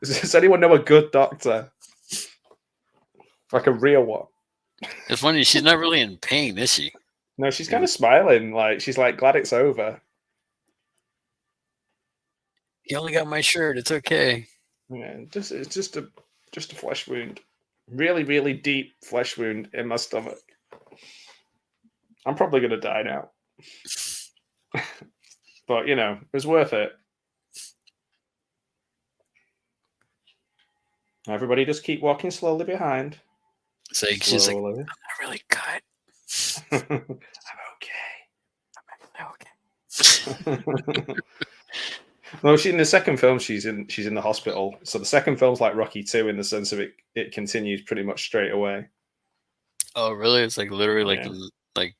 Does anyone know a good doctor? Like a real one? It's funny, she's not really in pain, is she? No, she's kind of smiling. Like she's like glad it's over. He only got my shirt. It's okay. Yeah, it's just a flesh wound. Really, really deep flesh wound in my stomach. I'm probably gonna die now. but it was worth it. Everybody just keep walking slowly behind. So she's like, Slowly. I'm not really cut. I'm okay. Well, in the second film, she's in the hospital. So the second film's like Rocky 2 in the sense of it continues pretty much straight away. Oh, really? It's like literally Yeah. like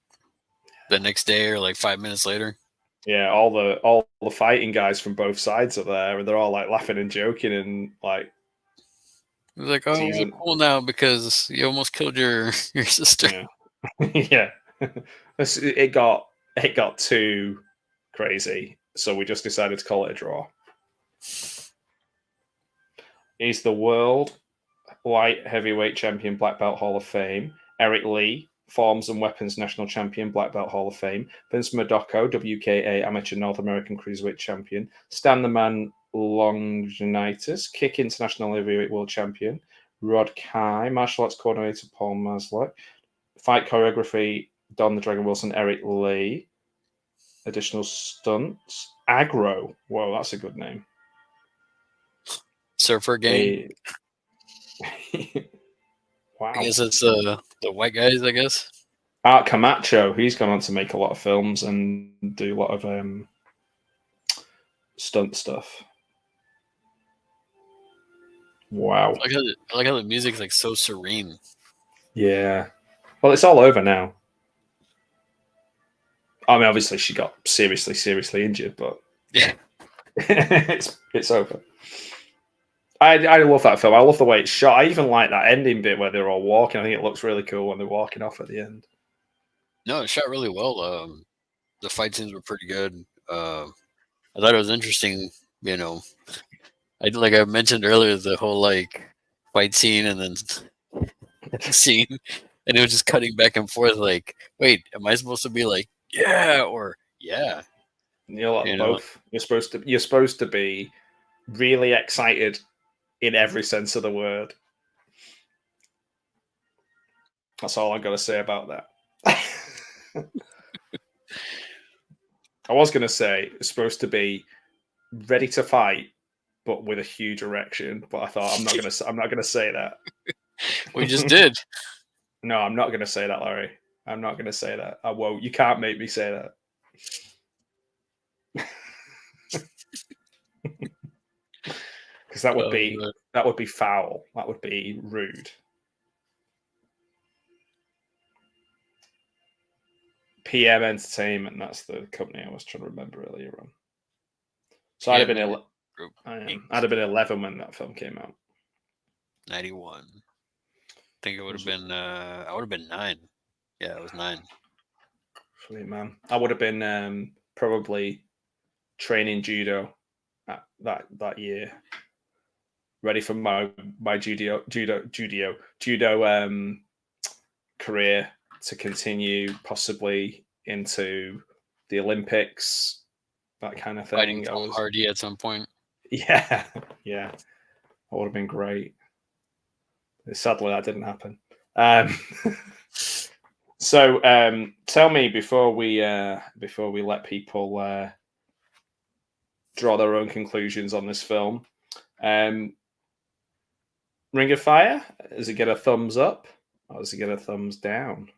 the next day or like 5 minutes later. Yeah, all the fighting guys from both sides are there, and they're all like laughing and joking and like. It's like, oh, we're cool now because you almost killed your sister. Yeah, yeah. It got too crazy, so we just decided to call it a draw. He's the world light heavyweight champion, Black Belt Hall of Fame. Eric Lee, Forms and Weapons National Champion, Black Belt Hall of Fame. Vince Murdocco, WKA Amateur North American Cruiserweight Champion. Stan the Man Longinaitis, Kick International Heavyweight World Champion. Rod Kai, Martial Arts Coordinator, Paul Maslach. Fight Choreography, Don the Dragon Wilson, Eric Lee. Additional Stunts, Aggro. Whoa, that's a good name. Surfer Gang. Wow. I guess it's the white guys, I guess. Art Camacho, he's gone on to make a lot of films and do a lot of stunt stuff. Wow. I like how the music's like so serene. Yeah. Well, it's all over now. I mean, obviously she got seriously injured, but yeah, it's over. I love that film. I love the way it's shot. I even like that ending bit where they're all walking. I think it looks really cool when they're walking off at the end. No, it shot really well. The fight scenes were pretty good. I thought it was interesting. Like I mentioned earlier, the whole like fight scene and then scene, and it was just cutting back and forth. Like, wait, am I supposed to be like, yeah, or yeah? You're like both. You're supposed to be really excited in every sense of the word. That's all I've got to say about that. I was going to say it's supposed to be ready to fight, but with a huge erection. But I thought I'm not going to say that. We just did. No, I'm not going to say that, Larry. I'm not going to say that. I won't. You can't make me say that. Because that would be foul. That would be rude. PM Entertainment. That's the company I was trying to remember earlier on. So I'd have been 11 when that film came out. 91. I think it would have been. I would have been 9. Yeah, it was 9. Sweet man. I would have been probably training judo at that year. Ready for my judo career to continue, possibly into the Olympics, that kind of thing. Fighting Tom Hardy at some point. Yeah, yeah, that would have been great. Sadly, that didn't happen. So, tell me before we let people draw their own conclusions on this film. Ring of Fire, does it get a thumbs up or does it get a thumbs down?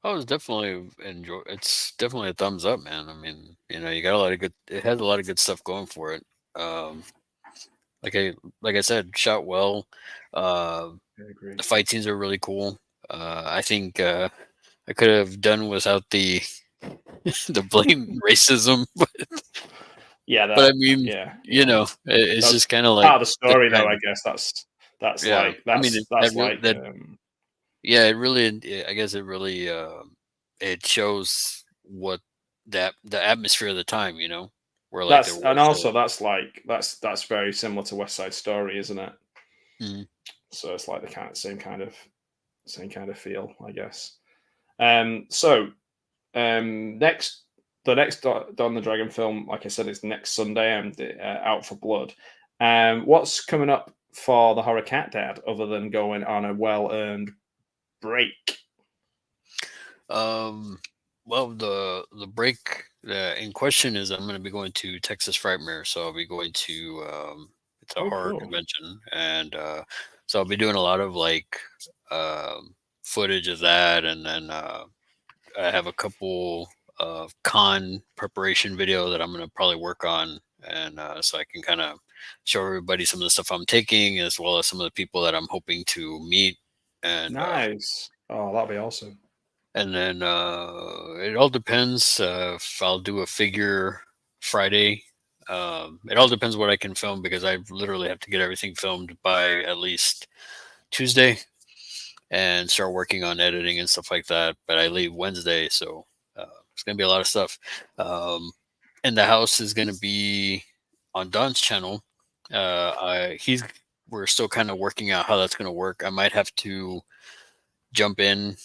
Oh, it's definitely It's definitely a thumbs up, man. I mean, you got a lot of good. It has a lot of good stuff going for it. Like I said, shot well. I agree. The fight scenes are really cool. I think I could have done without the blatant racism, but yeah. But I mean, it's that's just kind of like part of the story, though. I guess that's yeah. like that's I mean, that's that, like that, yeah. It really, I guess, it really it shows what the atmosphere of the time, where like that's and also that's very similar to West Side Story, isn't it? Mm-hmm. So it's like the same kind of feel, I guess. Next. The next Don the Dragon film, like I said, is next Sunday and Out for Blood. What's coming up for the Horror Cat Dad other than going on a well-earned break? Well, the break in question is I'm going to be going to Texas Frightmare, so I'll be going to it's a Oh, horror cool. convention, and so I'll be doing a lot of like footage of that, and then I have a couple of con preparation video that I'm going to probably work on, and so I can kind of show everybody some of the stuff I'm taking, as well as some of the people that I'm hoping to meet, and Nice. Oh, that'd be awesome. and then it all depends if I'll do a figure Friday. It all depends what I can film because I literally have to get everything filmed by at least Tuesday and start working on editing and stuff like that. But I leave Wednesday, so it's gonna be a lot of stuff. And the house is gonna be on Don's channel. We're still kind of working out how that's gonna work. I might have to jump in,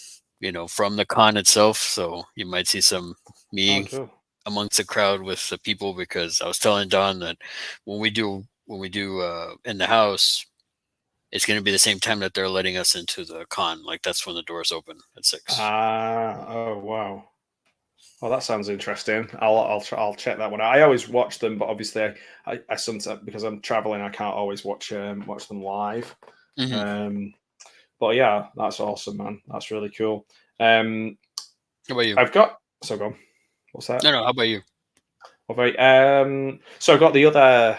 from the con itself. So you might see some Oh, me cool. amongst the crowd with the people because I was telling Don that when we do in the house, it's going to be the same time that they're letting us into the con. Like that's when the doors open at 6. Oh, wow. Well, that sounds interesting. I'll check that one out. I always watch them, but obviously I sometimes, because I'm traveling, I can't always watch them live. Mm-hmm. But yeah, that's awesome, man. That's really cool. How about you? Go on. What's that? No. How about you? Okay. So I've got the other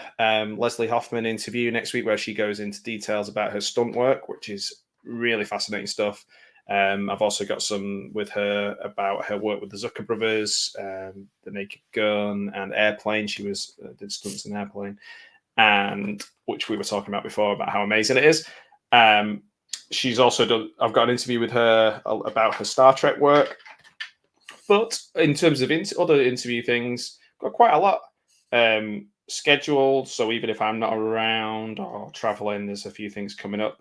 Leslie Hoffman interview next week where she goes into details about her stunt work, which is really fascinating stuff. I've also got some with her about her work with the Zucker brothers, the Naked Gun, and Airplane. She did stunts in Airplane, and which we were talking about before about how amazing it is. She's also done. I've got an interview with her about her Star Trek work. But in terms of other interview things, got quite a lot scheduled. So even if I'm not around or traveling, there's a few things coming up.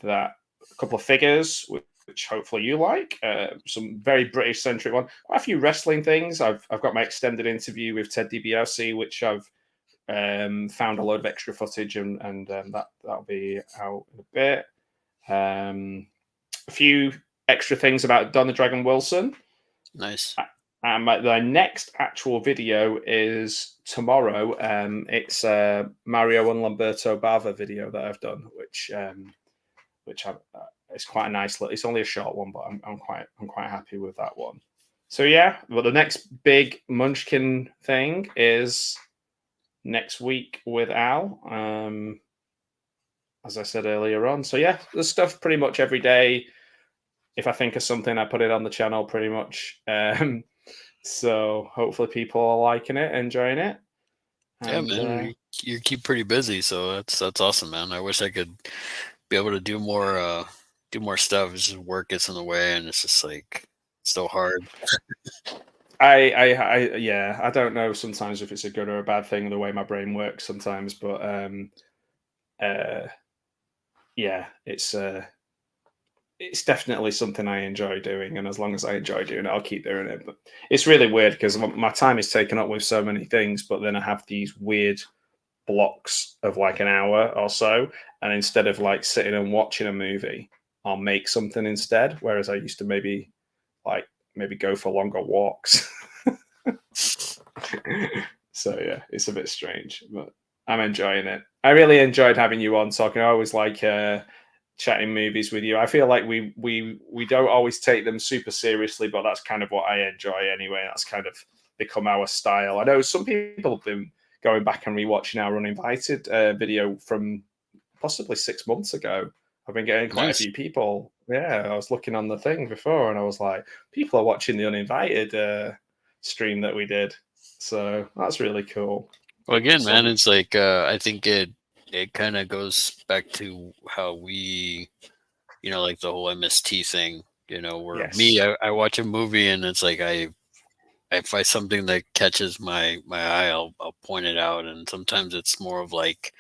A couple of figures, which hopefully you like. Some very British centric one. Quite a few wrestling things. I've got my extended interview with Ted DiBiase, which I've found a load of extra footage, and that'll be out in a bit. A few extra things about Don the Dragon Wilson. Nice. And the next actual video is tomorrow. It's a Mario and Lamberto Bava video that I've done, which it's quite a nice. It's only a short one, but I'm quite happy with that one. So yeah, well, the next big Munchkin thing is next week with Al. As I said earlier on. So yeah, there's stuff pretty much every day. If I think of something, I put it on the channel pretty much. So hopefully people are liking it, enjoying it. And, yeah, man, you keep pretty busy, so that's awesome, man. I wish I could be able to do more stuff. It's just work gets in the way, and it's just like so hard. I don't know sometimes if it's a good or a bad thing the way my brain works sometimes, but yeah, it's definitely something I enjoy doing, and as long as I enjoy doing it, I'll keep doing it. But it's really weird because my time is taken up with so many things, but then I have these weird blocks of like an hour or so, and instead of like sitting and watching a movie, I'll make something instead. Whereas I used to maybe go for longer walks. So yeah, it's a bit strange, but I'm enjoying it. I really enjoyed having you on talking. I always like chatting movies with you. I feel like we don't always take them super seriously, but that's kind of what I enjoy anyway. That's kind of become our style. I know some people have been going back and rewatching our Uninvited video from possibly 6 months ago. I've been getting quite a few people. Yeah, I was looking on the thing before, and I was like, people are watching the Uninvited stream that we did. So that's really cool. Well, again, man, it's like I think it kind of goes back to how we, like the whole MST thing. Where me, I watch a movie and it's like I find something that catches my eye, I'll point it out, and sometimes it's more of like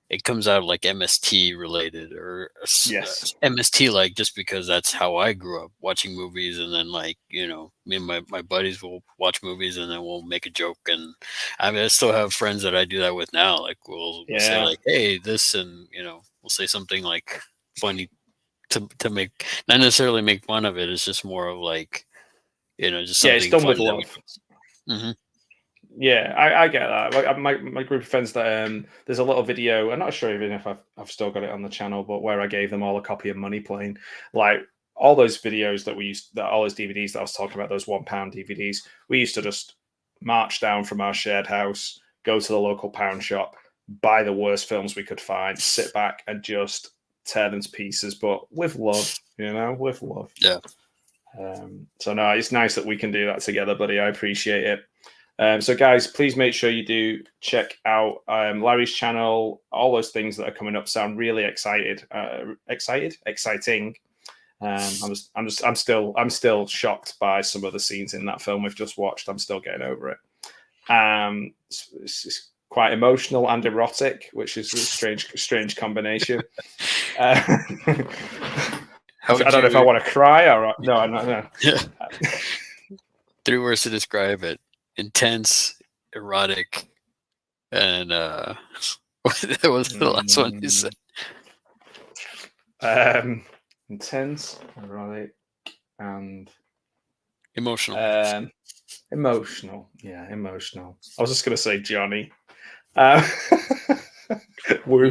it comes out like MST related or MST like just because that's how I grew up watching movies, and then like me and my buddies will watch movies and then we'll make a joke, and I still have friends that I do that with now. Like we'll say like, hey, this, and we'll say something like funny to make, not necessarily make fun of it. It's just more of like just something it's done fun with love. Mm-hmm. Yeah, I get that. Like my group of friends that there's a little video. I'm not sure even if I've still got it on the channel, but where I gave them all a copy of Money Plane, like all those videos that we used, that all those DVDs that I was talking about, those £1 DVDs, we used to just march down from our shared house, go to the local pound shop, buy the worst films we could find, sit back and just tear them to pieces, but with love, with love. Yeah. So no, it's nice that we can do that together, buddy. I appreciate it. So guys, please make sure you do check out Larry's channel. All those things that are coming up sound really exciting. I'm still shocked by some of the scenes in that film we've just watched. I'm still getting over it. It's quite emotional and erotic, which is a strange combination. I don't know if I want to cry or no. I'm not. No. Yeah. 3 words to describe it: intense, erotic, and what was the last one you said? Intense, erotic, and emotional. Emotional. Yeah, emotional. I was just gonna say Johnny. Woo.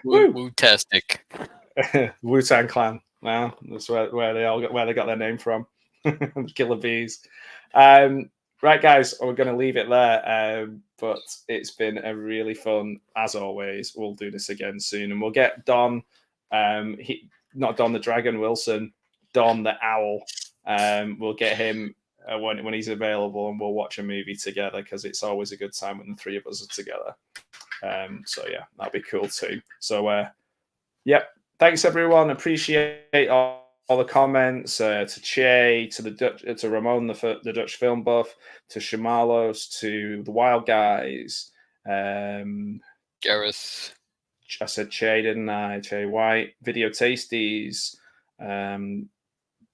Woo-tastic. Wu-Tang Clan. Well, that's where they got their name from. Killer Bees. Right, guys, we're going to leave it there. But it's been a really fun, as always. We'll do this again soon, and we'll get Don. Not Don the Dragon Wilson, Don the Owl. We'll get him when he's available, and we'll watch a movie together because it's always a good time when the 3 of us are together. So yeah, that'll be cool too. So yep. Thanks everyone. Appreciate all the comments. To Che, to the Dutch, to Ramon, the Dutch film buff, to Shamalos, to the Wild Guys. Gareth. I said Che, didn't I? Che White, Video Tasties, and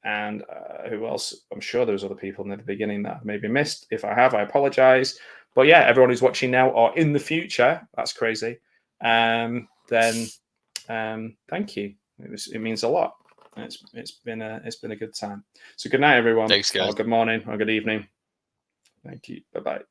who else? I'm sure there's other people in the beginning that I've maybe missed. If I have, I apologize. But yeah, everyone who's watching now or in the future, that's crazy. Then thank you. It means a lot. It's been a good time. So good night, everyone. Thanks, guys. Or good morning or good evening. Thank you. Bye bye.